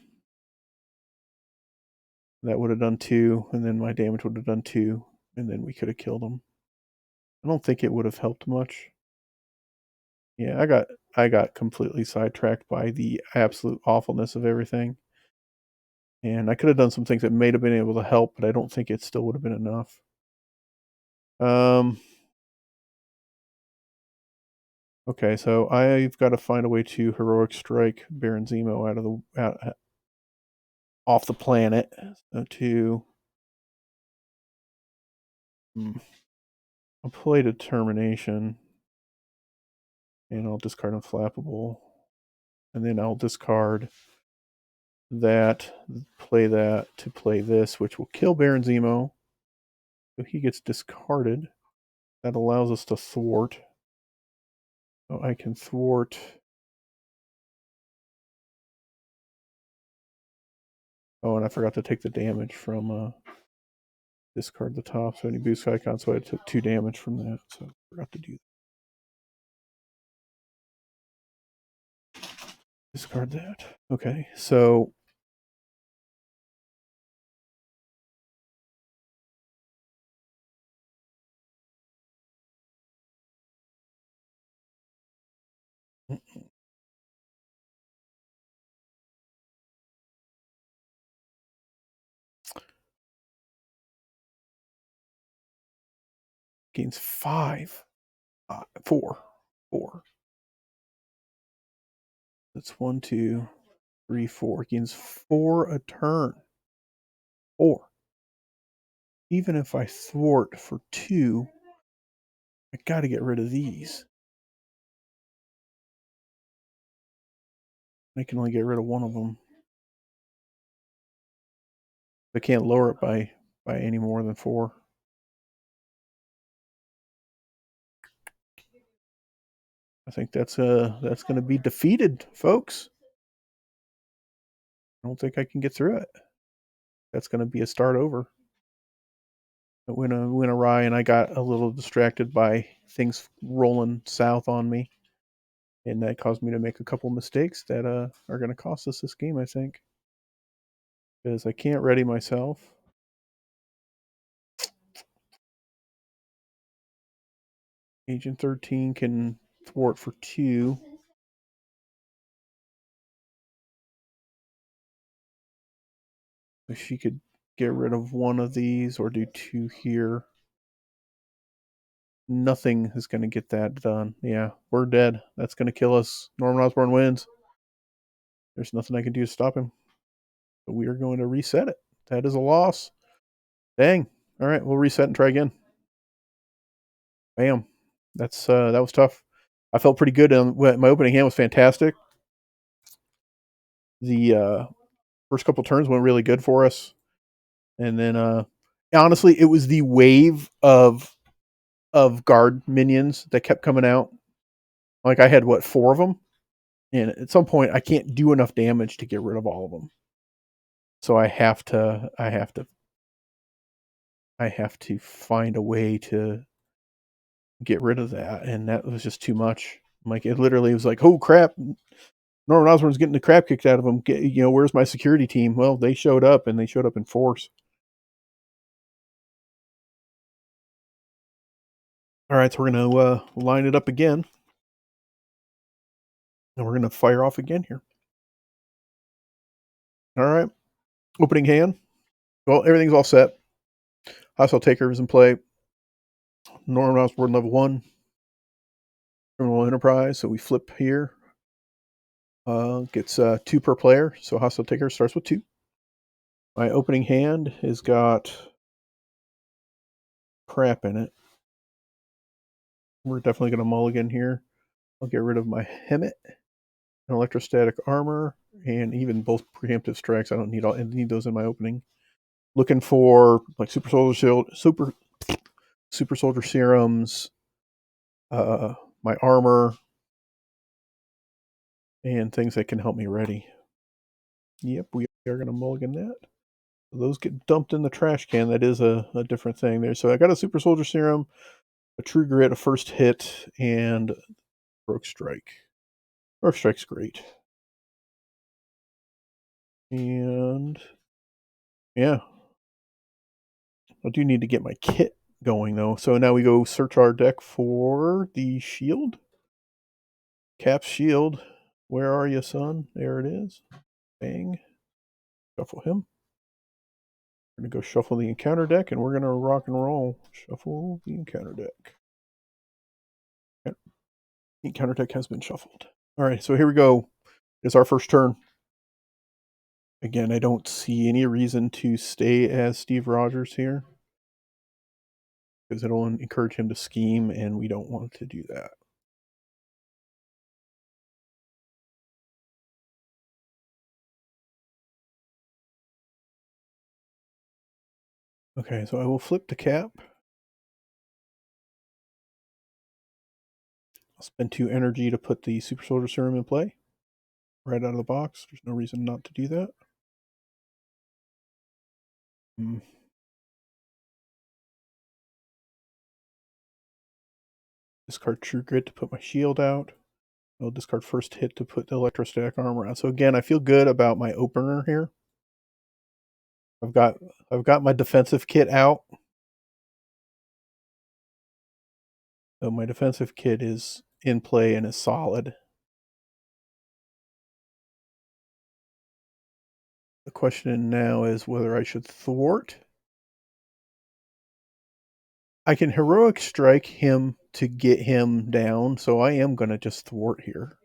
That would have done 2, and then my damage would have done 2, and then we could have killed him. I don't think it would have helped much. Yeah, I got completely sidetracked by the absolute awfulness of everything. And I could have done some things that may have been able to help, but I don't think it still would have been enough. Okay, so I've got to find a way to heroic strike Baron Zemo out of the off the planet. So I'll play Determination, and I'll discard Unflappable, and then I'll discard that, play that to play this, which will kill Baron Zemo. So he gets discarded. That allows us to thwart. So I can thwart. Oh, and I forgot to take the damage from discard the top. So any boost icon, so I took 2 damage from that. So I forgot to do that. Discard that. Okay, so gains 5. 4. 4. That's 1, 2, 3, 4. Gains 4 a turn. 4. Even if I thwart for 2, I got to get rid of these. I can only get rid of one of them. I can't lower it by any more than 4. I think that's going to be defeated, folks. I don't think I can get through it. That's going to be a start over. It went awry, and I got a little distracted by things rolling south on me, and that caused me to make a couple mistakes that are going to cost us this game, I think, because I can't ready myself. Agent 13 can thwart for 2. If she could get rid of one of these or do 2 here. Nothing is going to get that done. Yeah, we're dead. That's going to kill us. Norman Osborn wins. There's nothing I can do to stop him. But we are going to reset it. That is a loss. Dang. All right, we'll reset and try again. Bam. that was tough. I felt pretty good. My opening hand was fantastic. The first couple turns went really good for us, and then honestly, it was the wave of guard minions that kept coming out. Like I had what 4 of them, and at some point I can't do enough damage to get rid of all of them. So I have to find a way to get rid of that, and that was just too much. Like it literally was like, oh crap, Norman Osborn's getting the crap kicked out of him. Where's my security team? Well, they showed up, and they showed up in force. All right, so we're gonna line it up again, and we're gonna fire off again here. All right, opening hand. Well, everything's all set. Hostile taker is in play. Norman Osborn level 1. Criminal enterprise. So we flip here. Gets 2 per player. So hostile taker starts with 2. My opening hand has got crap in it. We're definitely going to mulligan here. I'll get rid of my Hemet, an electrostatic armor, and even both preemptive strikes. I need those in my opening. Looking for like super soldier shield, super soldier serums, my armor, and things that can help me ready. Yep, we are going to mulligan that. Those get dumped in the trash can. That is a different thing there. So I got a super soldier serum, a true grit, a first hit, and broke strike. Broke strike's great. And yeah, I do need to get my kit going though. So now we go search our deck for the shield. Cap's shield. Where are you, son? There it is. Bang. Shuffle him. We're going to go shuffle the encounter deck, and we're going to rock and roll. Shuffle the encounter deck. The encounter deck has been shuffled. All right, so here we go. It's our first turn. Again, I don't see any reason to stay as Steve Rogers here because it'll encourage him to scheme, and we don't want to do that. Okay, so I will flip the Cap. I'll spend 2 energy to put the Super Soldier Serum in play. Right out of the box. There's no reason not to do that. Discard True Grit to put my shield out. I'll discard first hit to put the electrostatic armor out. So again, I feel good about my opener here. I've got my defensive kit out. So my defensive kit is in play and is solid. The question now is whether I should thwart. I can heroic strike him to get him down, so I am going to just thwart here.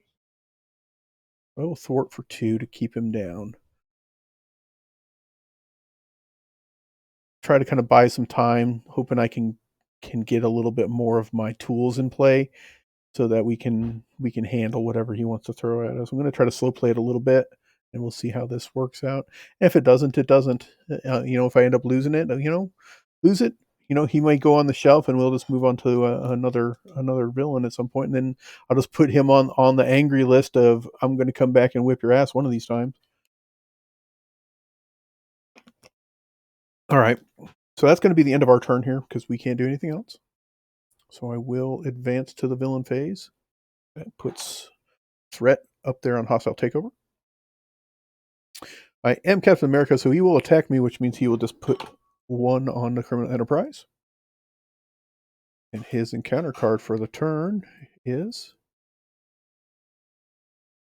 I will thwart for 2 to keep him down. Try to kind of buy some time, hoping I can get a little bit more of my tools in play so that we can handle whatever he wants to throw at us. I'm going to try to slow play it a little bit, and we'll see how this works out. If it doesn't, it doesn't. If I end up losing it, lose it. He might go on the shelf, and we'll just move on to another villain at some point, and then I'll just put him on the angry list of I'm going to come back and whip your ass one of these times. All right, so that's going to be the end of our turn here because we can't do anything else. So I will advance to the villain phase. That puts threat up there on hostile takeover. I am Captain America, so he will attack me, which means he will just put 1 on the criminal enterprise. And his encounter card for the turn is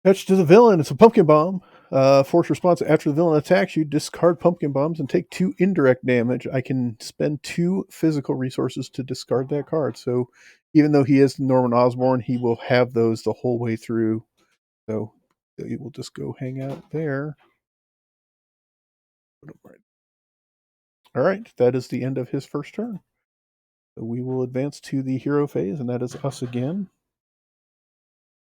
attached to the villain. It's a pumpkin bomb. Force response: after the villain attacks you, discard pumpkin bombs and take 2 indirect damage. I can spend 2 physical resources to discard that card. So even though he is Norman Osborn, he will have those the whole way through. So he will just go hang out there. All right, that is the end of his first turn. So we will advance to the hero phase, and that is us again.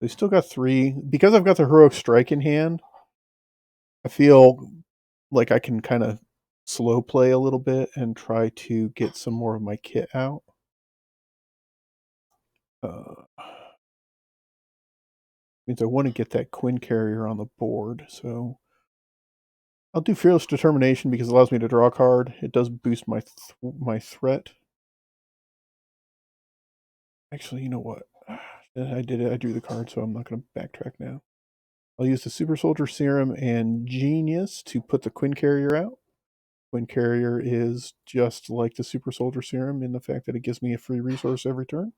They still got 3. Because I've got the heroic strike in hand, I feel like I can kind of slow play a little bit and try to get some more of my kit out. Means I want to get that Quinn carrier on the board, so I'll do Fearless Determination because it allows me to draw a card. It does boost my my threat. Actually, you know what? I did it. I drew the card, so I'm not going to backtrack now. I'll use the Super Soldier Serum and Genius to put the Quinn carrier out. Quinn carrier is just like the Super Soldier Serum in the fact that it gives me a free resource every turn.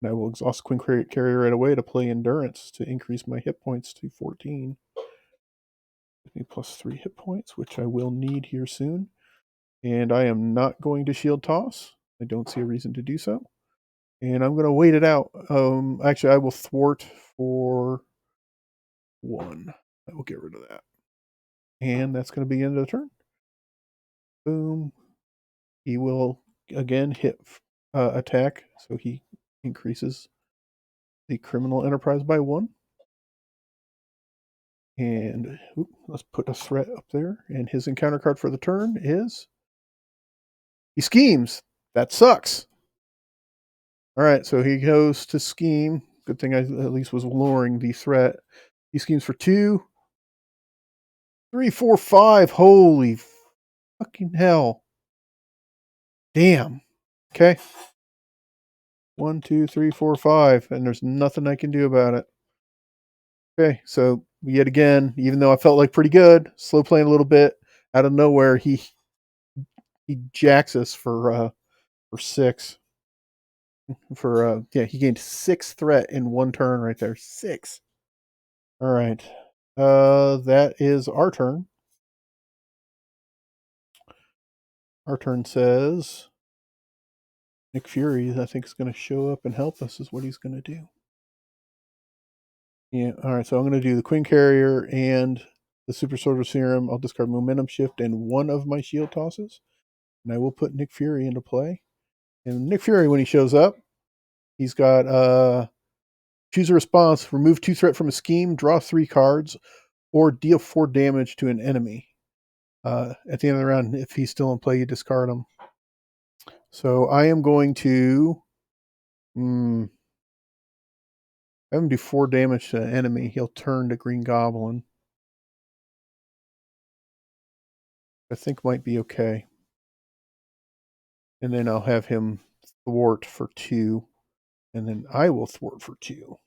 And I will exhaust Quinn carrier right away to play Endurance to increase my hit points to 14. Give me plus 3 hit points, which I will need here soon. And I am not going to Shield Toss. I don't see a reason to do so. And I'm going to wait it out. Actually, I will thwart for 1. I will get rid of that. And that's going to be the end of the turn. Boom. He will again hit attack, so he increases the criminal enterprise by 1. And let's put a threat up there. And his encounter card for the turn is he schemes. That sucks. All right, so he goes to scheme. Good thing I at least was lowering the threat. He schemes for 2, 3, 4, 5. Holy fucking hell. Damn. Okay. 1, 2, 3, 4, 5. And there's nothing I can do about it. Okay, so yet again, even though I felt like pretty good, slow playing a little bit, out of nowhere, he jacks us for 6. He gained 6 threat in 1 turn right there. 6. All right. That is our turn. Our turn says Nick Fury, I think, is going to show up and help us, is what he's going to do. Yeah, all right, so I'm going to do the Queen Carrier and the Super Soldier Serum. I'll discard Momentum Shift and 1 of my shield tosses, and I will put Nick Fury into play. And Nick Fury, when he shows up, he's got choose a response, remove 2 threat from a scheme, draw 3 cards, or deal 4 damage to an enemy. At the end of the round, if he's still in play, you discard him. So I am going to have him do 4 damage to an enemy. He'll turn to Green Goblin. I think might be okay. And then I'll have him thwart for 2. And then I will thwart for 2.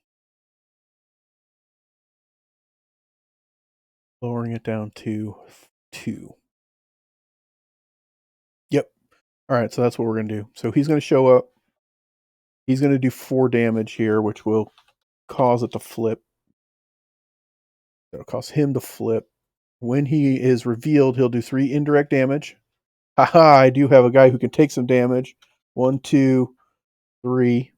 Lowering it down to 2. Yep. All right, so that's what we're going to do. So he's going to show up. He's going to do 4 damage here, which will cause it to flip. That'll cause him to flip. When he is revealed, he'll do 3 indirect damage. Haha, I do have a guy who can take some damage. 1, 2, 3.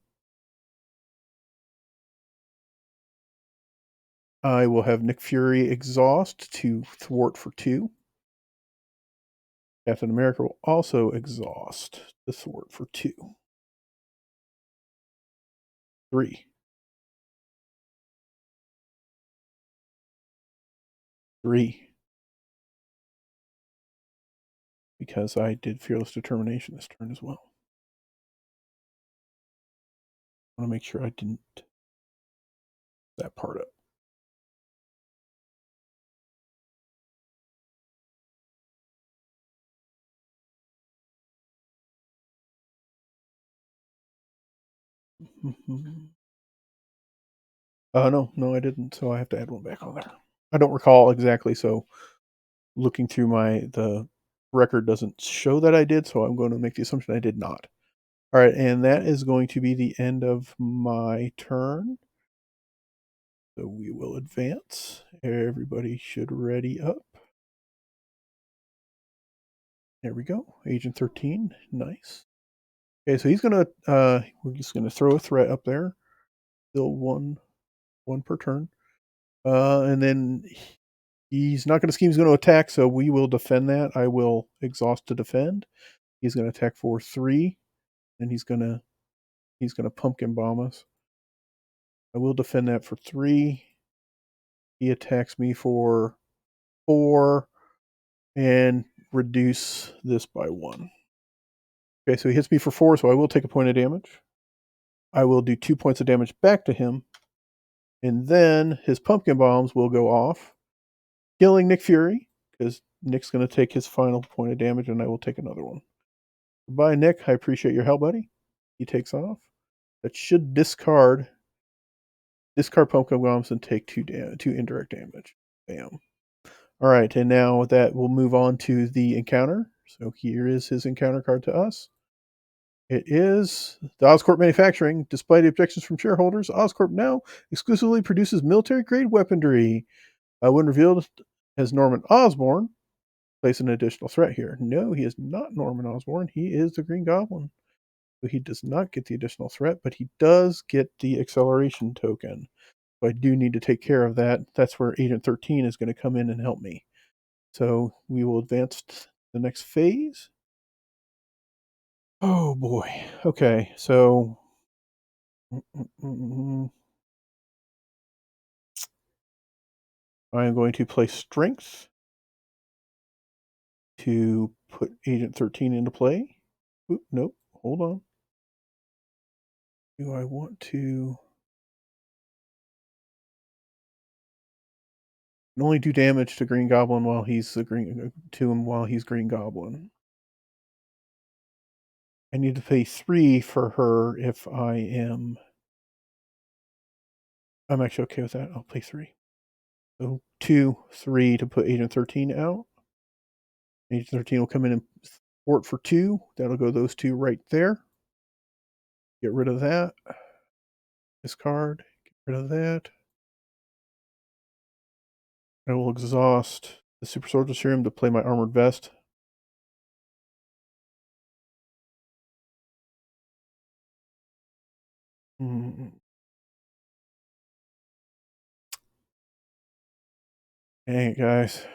I will have Nick Fury exhaust to thwart for 2. Captain America will also exhaust to thwart for 2. 3. 3. Because I did Fearless Determination this turn as well. I want to make sure I didn't that part up. No, I didn't. So I have to add 1 back on there. I don't recall exactly. So looking through the record doesn't show that I did. So I'm going to make the assumption I did not. All right, and that is going to be the end of my turn. So we will advance. Everybody should ready up. There we go. Agent 13. Nice. Okay, so he's gonna we're just gonna throw a threat up there. Still one per turn. And then he's not gonna scheme, he's gonna attack, so we will defend that. I will exhaust to defend. He's going to attack for 3, and he's going to pumpkin bomb us. I will defend that for 3. He attacks me for 4 and reduce this by 1. Okay, so he hits me for 4, so I will take a point of damage. I will do 2 points of damage back to him, and then his pumpkin bombs will go off, killing Nick Fury, because Nick's going to take his final point of damage, and I will take another one. Goodbye, Nick. I appreciate your help, buddy. He takes off. That should discard pumpkin bombs and take 2 indirect damage. Bam. All right, and now with that, we'll move on to the encounter. So here is his encounter card to us. It is the Oscorp Manufacturing. Despite objections from shareholders, Oscorp now exclusively produces military-grade weaponry. When revealed as Norman Osborn, place an additional threat here. No, he is not Norman Osborn. He is the Green Goblin. So he does not get the additional threat, but he does get the acceleration token. So I do need to take care of that. That's where Agent 13 is going to come in and help me. So we will advance to the next phase. Oh boy. Okay, so I am going to play Strength to put Agent 13 into play. Oop, nope, hold on. Do I want to... I can only do damage to Green Goblin while he's Green Goblin. I need to pay 3 for her if I'm actually okay with that. I'll pay 3. So 2, 3 to put Agent 13 out. Agent 13 will come in and support for 2. That'll go those 2 right there. Get rid of that. Discard. Get rid of that. I will exhaust the Super Soldier Serum to play my Armored Vest. Dang it, guys.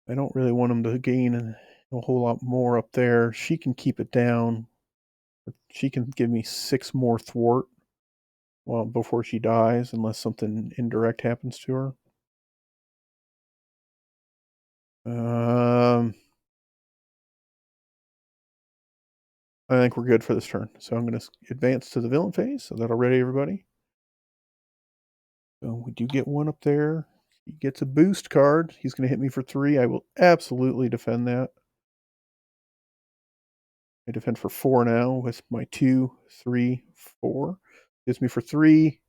I don't really want him to gain a whole lot more up there. She can keep it down. She can give me 6 more thwart before she dies, unless something indirect happens to her. I think we're good for this turn. So I'm going to advance to the villain phase. So that'll ready everybody. So we do get 1 up there. He gets a boost card. He's going to hit me for 3. I will absolutely defend that. I defend for 4 now with my 2, 3, 4. Gives me for 3.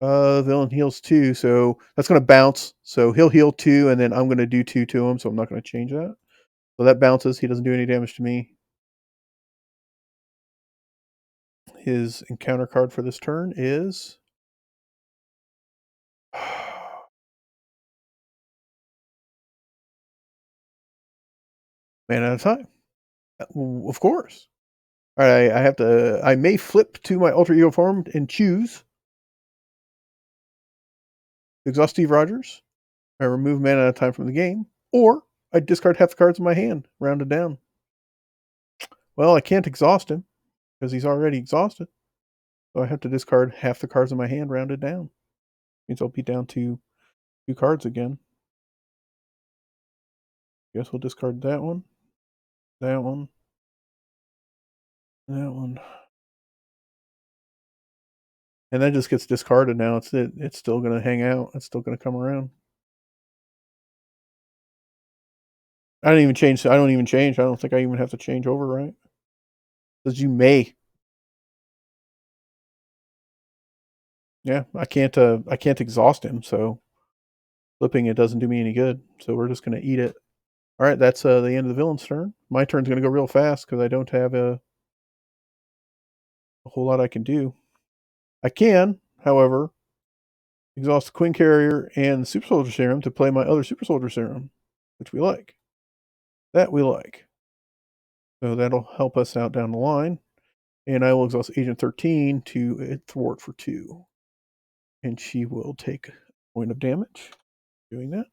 Villain heals 2, so that's going to bounce. So he'll heal 2, and then I'm going to do 2 to him, so I'm not going to change that. So that bounces. He doesn't do any damage to me. His encounter card for this turn is... Man at a time. Of course. All right, I may flip to my alter ego form and choose exhaust Steve Rogers. I remove mana at a time from the game, or I discard half the cards in my hand, rounded down. Well, I can't exhaust him because he's already exhausted. So I have to discard half the cards in my hand, rounded down. Means I'll be down to 2 cards again. Guess we'll discard that one, that one, that one. And that just gets discarded now. It's still going to hang out. It's still going to come around. I don't even change. I don't think I even have to change over, right? Because you may. Yeah, I can't exhaust him, so flipping it doesn't do me any good. So we're just going to eat it. All right, that's the end of the villain's turn. My turn's going to go real fast because I don't have a whole lot I can do. I can, however, exhaust the Queen Carrier and the Super Soldier Serum to play my other Super Soldier Serum, which we like. That we like. So that'll help us out down the line. And I will exhaust Agent 13 to thwart for 2. And she will take a point of damage doing that.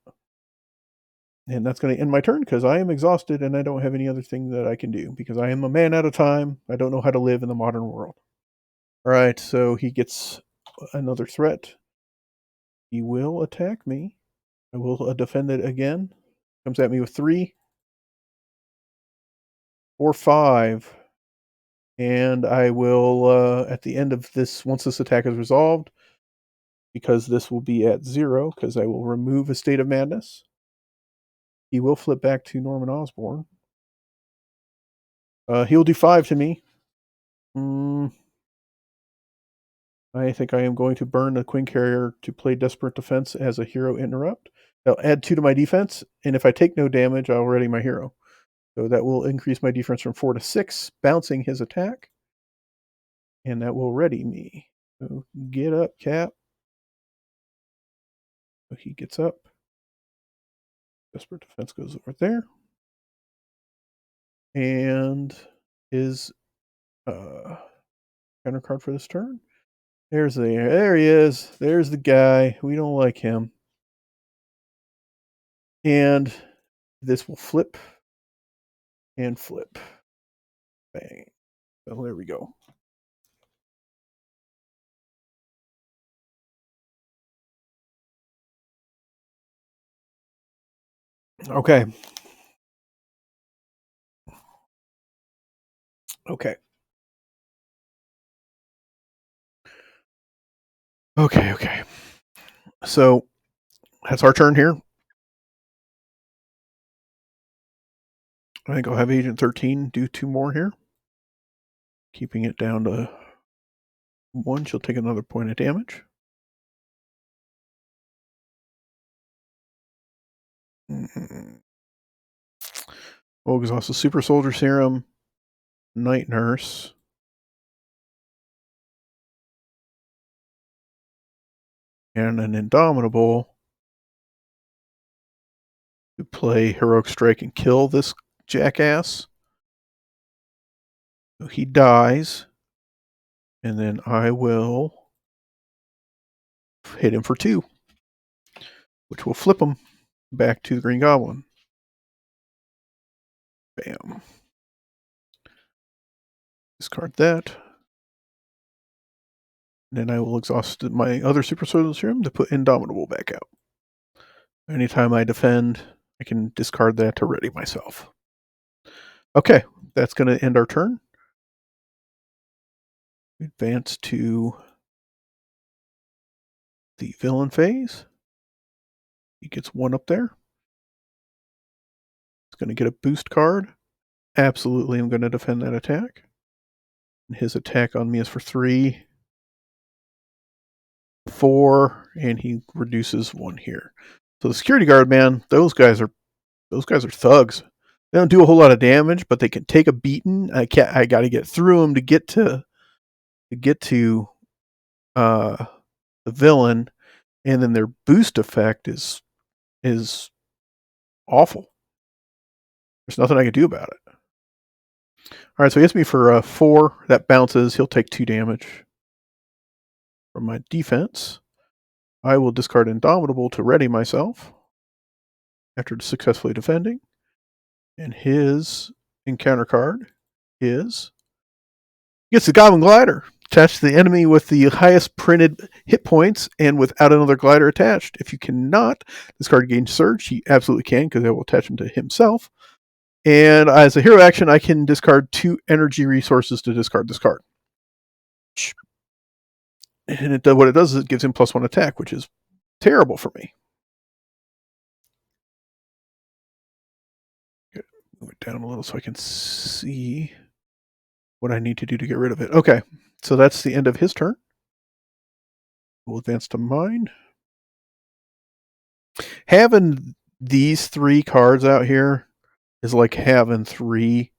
And that's going to end my turn because I am exhausted and I don't have any other thing that I can do because I am a man out of time. I don't know how to live in the modern world. All right, so he gets another threat. He will attack me. I will defend it again. Comes at me with 3 or 5. And I will, at the end of this, once this attack is resolved, because this will be at 0, because I will remove a State of Madness, he will flip back to Norman Osborn. He'll do 5 to me. I think I am going to burn the Queen Carrier to play Desperate Defense as a hero interrupt. That'll add 2 to my defense, and if I take no damage, I'll ready my hero. So that will increase my defense from 4 to 6, bouncing his attack. And that will ready me. So get up, Cap. So he gets up. Desperate Defense goes over there. And his counter card for this turn. There he is. There's the guy. We don't like him. And this will flip and flip. Bang. So there we go. Okay. Okay. Okay. So that's our turn here. I think I'll have Agent 13 do 2 more here. Keeping it down to 1. She'll take another point of damage. We'll exhaust the Super Soldier Serum, Night Nurse. And an Indomitable to play Heroic Strike and kill this jackass. So he dies. And then I will hit him for 2, which will flip him back to the Green Goblin. Bam. Discard that. And then I will exhaust my other Super Soldier Serum to put Indomitable back out. Anytime I defend, I can discard that to ready myself. Okay, that's going to end our turn. Advance to the villain phase. He gets 1 up there. He's going to get a boost card. Absolutely, I'm going to defend that attack. And his attack on me is for 3, 4, and he reduces 1 here. So the security guard, man, those guys are thugs. They don't do a whole lot of damage, but they can take a beating. I got to get through them to get to the villain, and then their boost effect is awful. There's nothing I can do about it. All right, so he hits me for 4. That bounces. He'll take 2 damage from my defense. I will discard Indomitable to ready myself after successfully defending. And his encounter card is gets the Goblin Glider. Attach the enemy with the highest printed hit points and without another glider attached. If you cannot, this card gains Surge. He absolutely can because I will attach him to himself. And as a hero action, I can discard 2 energy resources to discard this card. And what it does is it gives him +1 attack, which is terrible for me. Move it down a little so I can see what I need to do to get rid of it. Okay, so that's the end of his turn. We'll advance to mine. Having these 3 cards out here is like having 3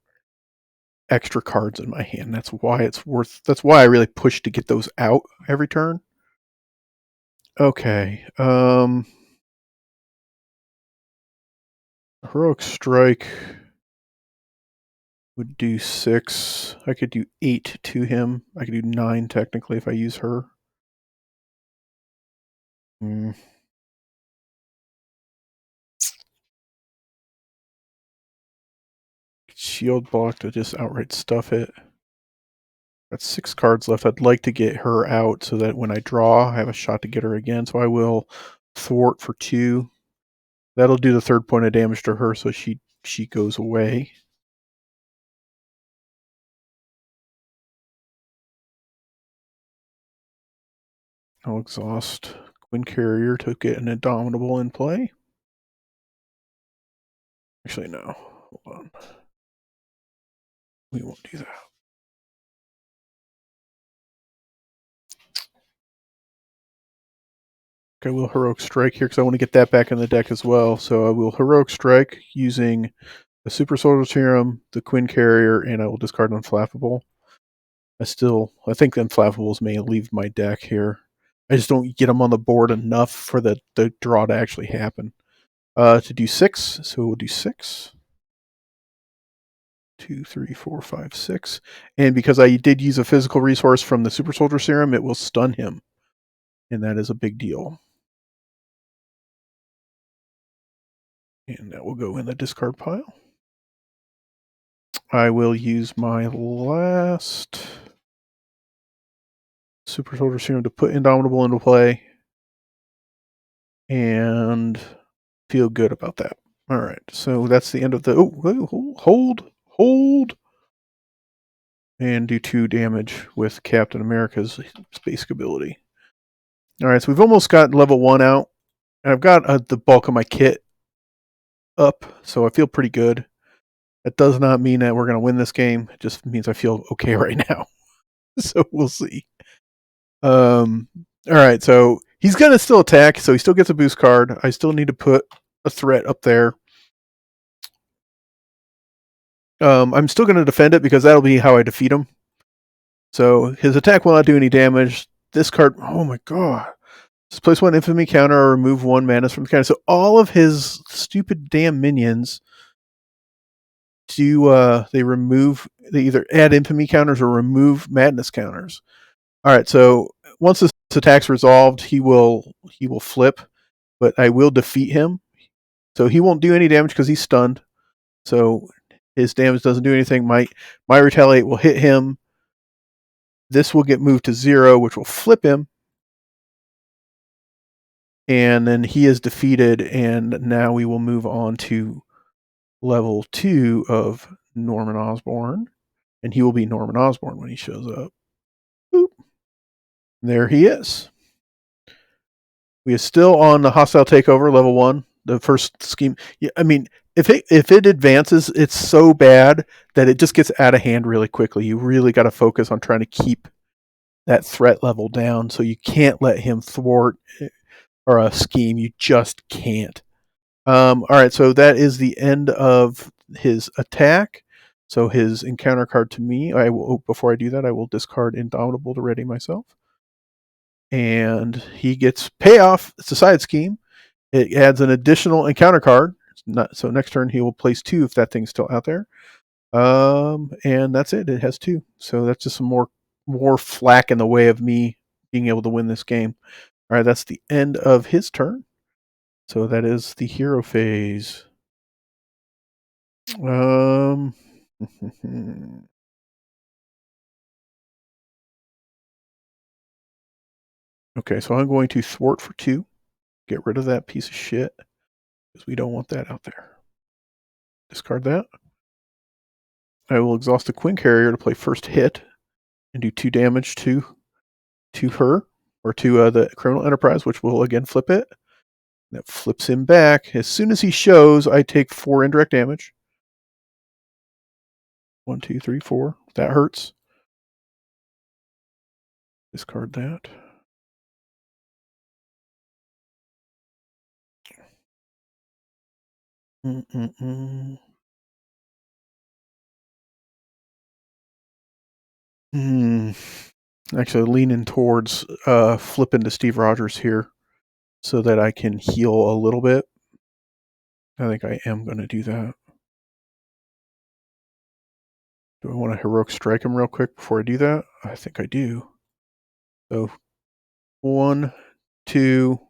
extra cards in my hand. That's why I really push to get those out every turn. Okay. Heroic Strike would do 6. I could do 8 to him. I could do 9 technically if I use her. shield block to just outright stuff it. Got 6 cards left. I'd like to get her out so that when I draw, I have a shot to get her again. So I will thwart for 2. That'll do the 3rd point of damage to her, so she goes away. I'll exhaust Quinn Carrier to get an Indomitable in play. Actually, no. Hold on. We won't do that. I will Heroic Strike here because I want to get that back in the deck as well. So I will Heroic Strike using the Super Soldier Serum, the Quinn Carrier, and I will discard Unflappable. I think Unflappables may leave my deck here. I just don't get them on the board enough for the draw to actually happen. To do 6, so we'll do 6. 2, 3, 4, 5, 6. And because I did use a physical resource from the Super Soldier Serum, it will stun him. And that is a big deal. And that will go in the discard pile. I will use my last Super Soldier Serum to put Indomitable into play. And feel good about that. All right, so that's the end of the... Oh, hold. And do 2 damage with Captain America's basic ability. All right, so we've almost got level 1 out. And I've got the bulk of my kit up, so I feel pretty good. That does not mean that we're going to win this game. It just means I feel okay right now. So we'll see. All right, so he's going to still attack, so he still gets a boost card. I still need to put a threat up there. I'm still going to defend it because that'll be how I defeat him. So his attack will not do any damage. This card, oh my god. Just place 1 infamy counter or remove 1 madness from the counter. So all of his stupid damn minions they either add infamy counters or remove madness counters. All right, so once this attack's resolved, he will flip, but I will defeat him. So he won't do any damage because he's stunned. So his damage doesn't do anything. My retaliate will hit him. This will get moved to 0, which will flip him. And then he is defeated, and now we will move on to level 2 of Norman Osborn. And he will be Norman Osborn when he shows up. Boop. There he is. We are still on the hostile takeover level 1, the first scheme. Yeah, I mean, if it advances, it's so bad that it just gets out of hand really quickly. You really got to focus on trying to keep that threat level down, so you can't let him thwart or a scheme. You just can't. All right, so that is the end of his attack. So his encounter card to me, before I do that, I will discard Indomitable to ready myself. And he gets payoff. It's a side scheme. It adds an additional encounter card. So next turn he will place 2 if that thing's still out there. And that's it. It has 2. So that's just some more flack in the way of me being able to win this game. All right, that's the end of his turn. So that is the hero phase. Okay, so I'm going to thwart for 2. Get rid of that piece of shit because we don't want that out there. Discard that. I will exhaust the Quinn Carrier to play first hit and do 2 damage to her or to the Criminal Enterprise, which will again flip it. That flips him back. As soon as he shows, I take 4 indirect damage. 1, 2, 3, 4. That hurts. Discard that. Actually, leaning towards flipping to Steve Rogers here so that I can heal a little bit. I think I am going to do that. Do I want to heroic strike him real quick before I do that? I think I do. So 1, 2.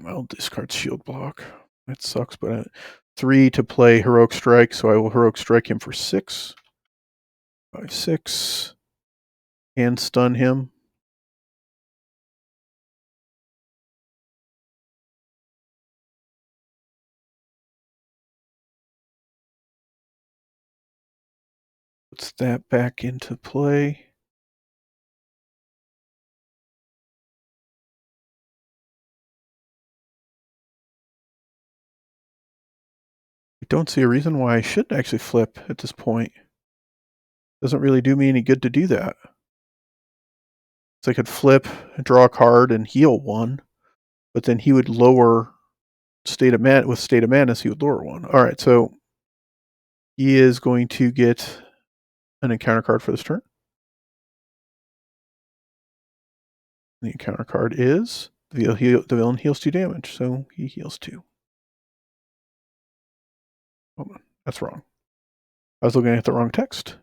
I'll discard shield block. That sucks, but 3 to play Heroic Strike, so I will Heroic Strike him for 6. 5, 6. And stun him. Puts that back into play. I don't see a reason why I shouldn't actually flip at this point. Doesn't really do me any good to do that. So I could flip, draw a card, and heal 1, but then he would lower State of Madness, he would lower 1. All right, so he is going to get an encounter card for this turn. The encounter card is the villain heals 2 damage, so he heals 2. Hold on, that's wrong. I was looking at the wrong text.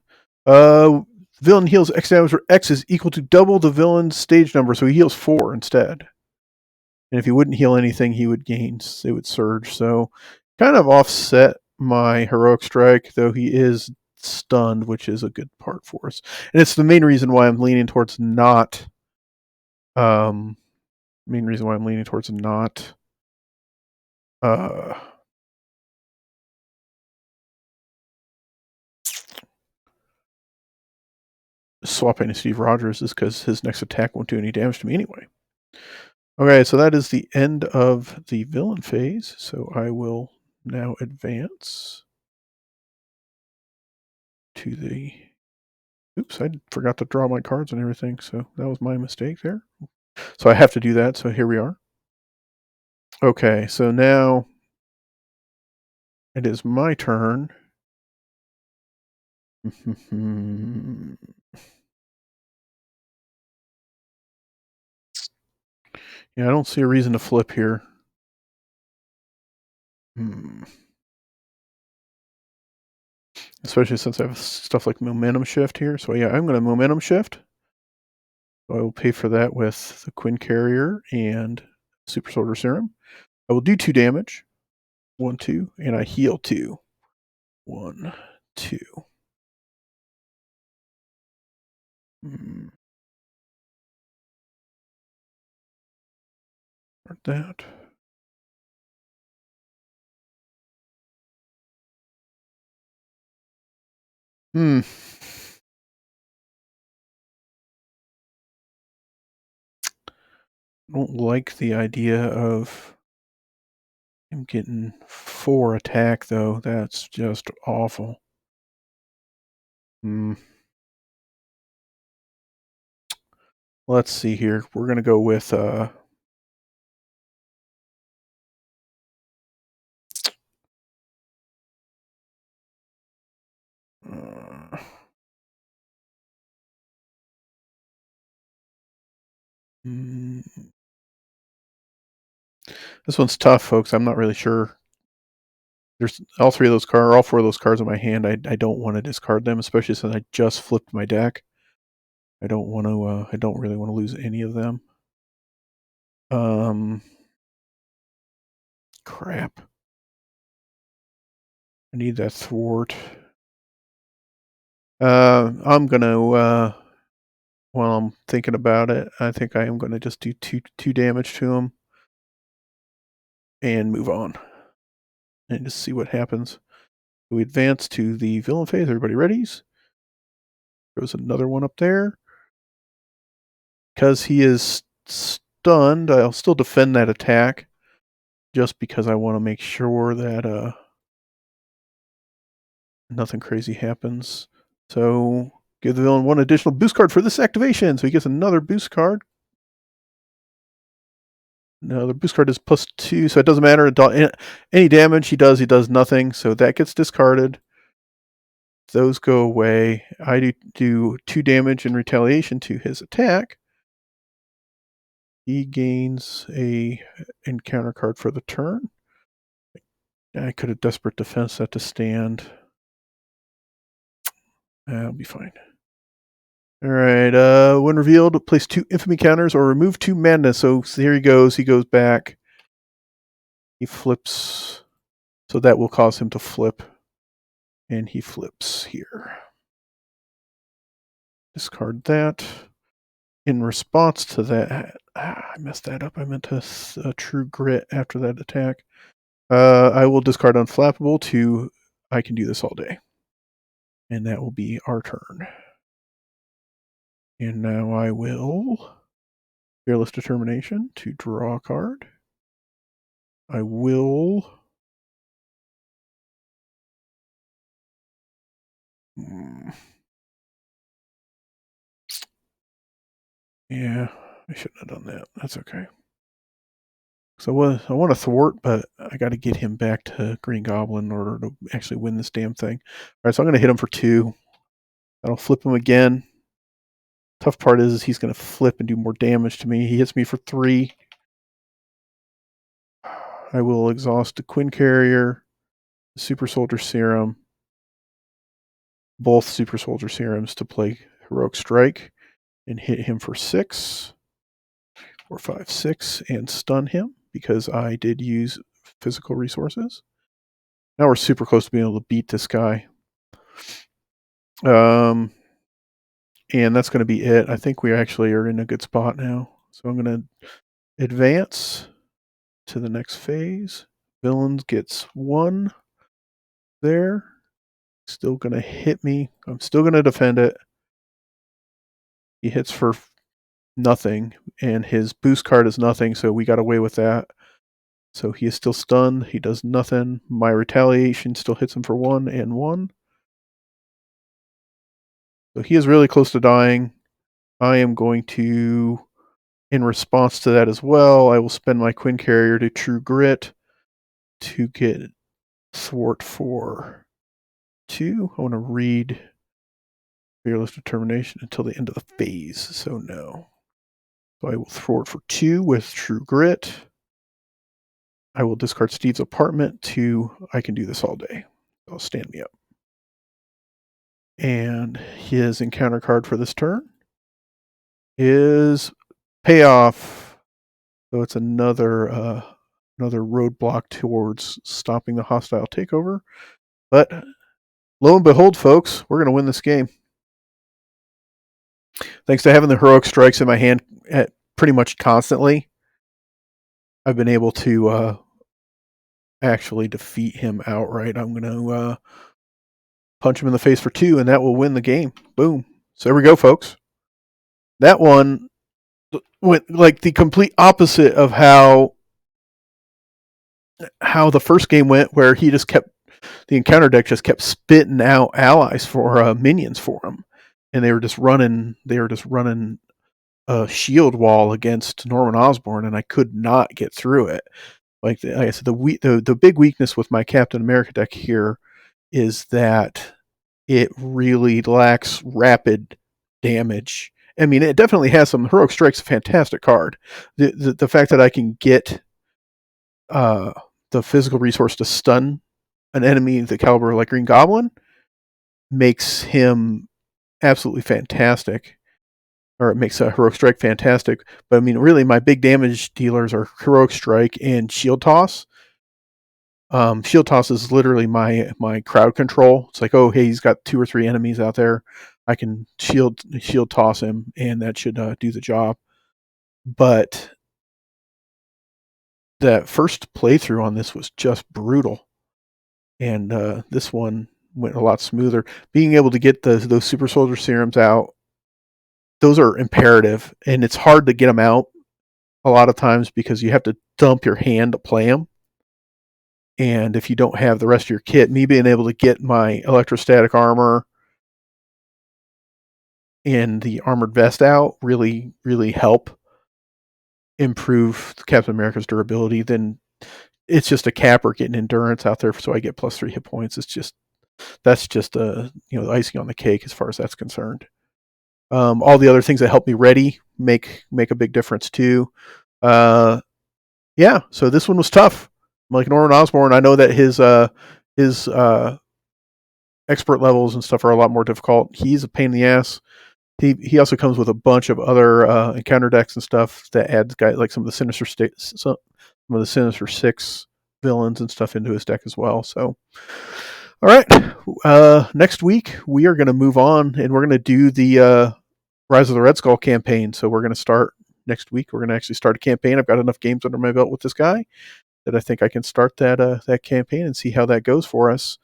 Villain heals X damage where X is equal to double the villain's stage number, so he heals 4 instead. And if he wouldn't heal anything, he would gain, it would surge. So kind of offset my Heroic Strike, though he is stunned, which is a good part for us. And it's the main reason why I'm leaning towards not swapping to Steve Rogers is because his next attack won't do any damage to me anyway. Okay, so that is the end of the villain phase. So I will now advance to the... Oops, I forgot to draw my cards and everything, so that was my mistake there. So I have to do that, so here we are. Okay, so now it is my turn. Yeah, I don't see a reason to flip here. Especially since I have stuff like Momentum Shift here. So yeah, I'm going to Momentum Shift. So I will pay for that with the Quinn Carrier and Super Soldier Serum. I will do 2 damage. 1, 2, and I heal 2. 1, 2. Like that. I don't like the idea of him getting 4 attack, though. That's just awful. Let's see here. We're going to go with... This one's tough, folks. I'm not really sure. There's all 4 of those cards in my hand. I don't want to discard them, especially since I just flipped my deck. I don't want to. I don't really want to lose any of them. Crap. I need that thwart. I'm gonna. While I'm thinking about it, I think I am gonna just do two damage to him and move on, and just see what happens. We advance to the villain phase. Everybody readies? There's another one up there. Because he is stunned, I'll still defend that attack, just because I want to make sure that nothing crazy happens. So give the villain 1 additional boost card for this activation. So he gets another boost card. No, the boost card is +2, so it doesn't matter. Any damage he does nothing. So that gets discarded. Those go away. I do 2 damage in retaliation to his attack. He gains a encounter card for the turn. I could have Desperate Defense that to stand. That'll be fine. All right. When revealed, place 2 infamy counters or remove 2 madness. So here he goes. He goes back. He flips So that will cause him to flip. And he flips here. Discard that. In response to that, I messed that up. I meant to True Grit after that attack. I will discard Unflappable to I can do this all day. And that will be our turn. And now I will Fearless Determination to draw a card. I will yeah, I shouldn't have done that. That's okay. So I want to thwart, but I got to get him back to Green Goblin in order to actually win this damn thing. All right, so I'm going to hit him for 2. That'll flip him again. Tough part is he's going to flip and do more damage to me. He hits me for 3. I will exhaust the Quinn Carrier, the Super Soldier Serum, both Super Soldier Serums to play Heroic Strike and hit him for 6. 4, 5, 6, and stun him because I did use physical resources. Now we're super close to being able to beat this guy. And that's going to be it. I think we actually are in a good spot now. So I'm going to advance to the next phase. Villains gets 1 there. Still going to hit me. I'm still going to defend it. He hits for nothing, and his boost card is nothing, so we got away with that. So he is still stunned. He does nothing. My retaliation still hits him for 1 and 1. So he is really close to dying. I am going to, in response to that as well, I will spend my Quinn Carrier to True Grit to get Thwart for 2. I want to read Fearless Determination until the end of the phase, so no. So I will thwart for 2 with True Grit. I will discard Steve's Apartment to I can do this all day. I'll stand me up. And his encounter card for this turn is Payoff. So it's another roadblock towards stopping the hostile takeover. But lo and behold, folks, we're going to win this game. Thanks to having the heroic strikes in my hand at pretty much constantly, I've been able to actually defeat him outright. I'm going to punch him in the face for 2, and that will win the game. Boom. So there we go, folks. That one went like the complete opposite of how the first game went, where he just kept the encounter deck just kept spitting out allies for minions for him, and they were just running a shield wall against Norman Osborn, and I could not get through it. Like I said, the big weakness with my Captain America deck here is that it really lacks rapid damage. I mean, it definitely has some. Heroic Strike's a fantastic card. The fact that I can get the physical resource to stun an enemy the caliber like Green Goblin makes him absolutely fantastic. Or it makes a Heroic Strike fantastic. But I mean, really, my big damage dealers are Heroic Strike and Shield Toss. Shield Toss is literally my crowd control. It's like, oh, hey, he's got 2 or 3 enemies out there. I can shield toss him, and that should do the job. But that first playthrough on this was just brutal, and this one went a lot smoother. Being able to get those Super Soldier Serums out, those are imperative, and it's hard to get them out a lot of times because you have to dump your hand to play them. And if you don't have the rest of your kit, me being able to get my electrostatic armor and the armored vest out really, really help improve Captain America's durability. Then it's just a capper getting endurance out there, so I get +3 hit points. That's just icing on the cake as far as that's concerned. All the other things that help me ready make a big difference too. Yeah, so this one was tough. Like Norman Osborn, I know that his expert levels and stuff are a lot more difficult. He's a pain in the ass. He also comes with a bunch of other encounter decks and stuff that adds guys like some of the Sinister 6 villains and stuff into his deck as well. So, all right, next week we are going to move on and we're going to do the Rise of the Red Skull campaign. So we're going to start next week. We're going to actually start a campaign. I've got enough games under my belt with this guy that I think I can start that campaign and see how that goes for us.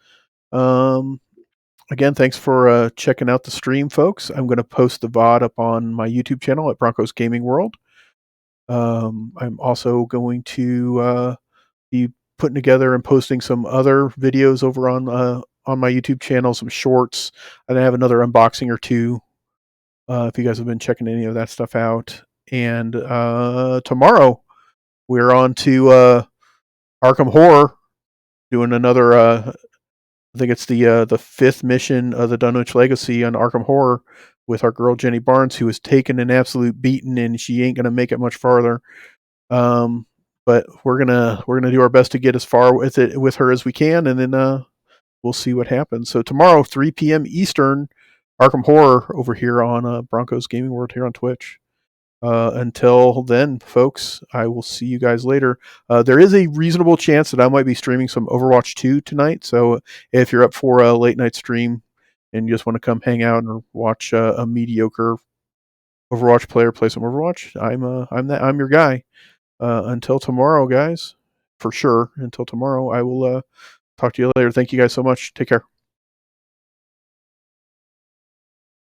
Again, thanks for checking out the stream, folks. I'm going to post the VOD up on my YouTube channel at Broncos Gaming World. I'm also going to be putting together and posting some other videos over on my YouTube channel, some shorts. I have another unboxing or two. If you guys have been checking any of that stuff out, and tomorrow we're on to Arkham Horror, doing another. I think it's the fifth mission of the Dunwich Legacy on Arkham Horror with our girl Jenny Barnes, who has taken an absolute beating, and she ain't gonna make it much farther. But we're gonna do our best to get as far with her as we can, and then we'll see what happens. So tomorrow, 3 p.m. Eastern, Arkham Horror over here on Broncos Gaming World here on Twitch. Until then, folks, I will see you guys later. There is a reasonable chance that I might be streaming some Overwatch 2 tonight. So if you're up for a late night stream and you just want to come hang out and watch a mediocre Overwatch player play some Overwatch, I'm your guy. Until tomorrow, guys, for sure. Until tomorrow, I will talk to you later. Thank you guys so much. Take care.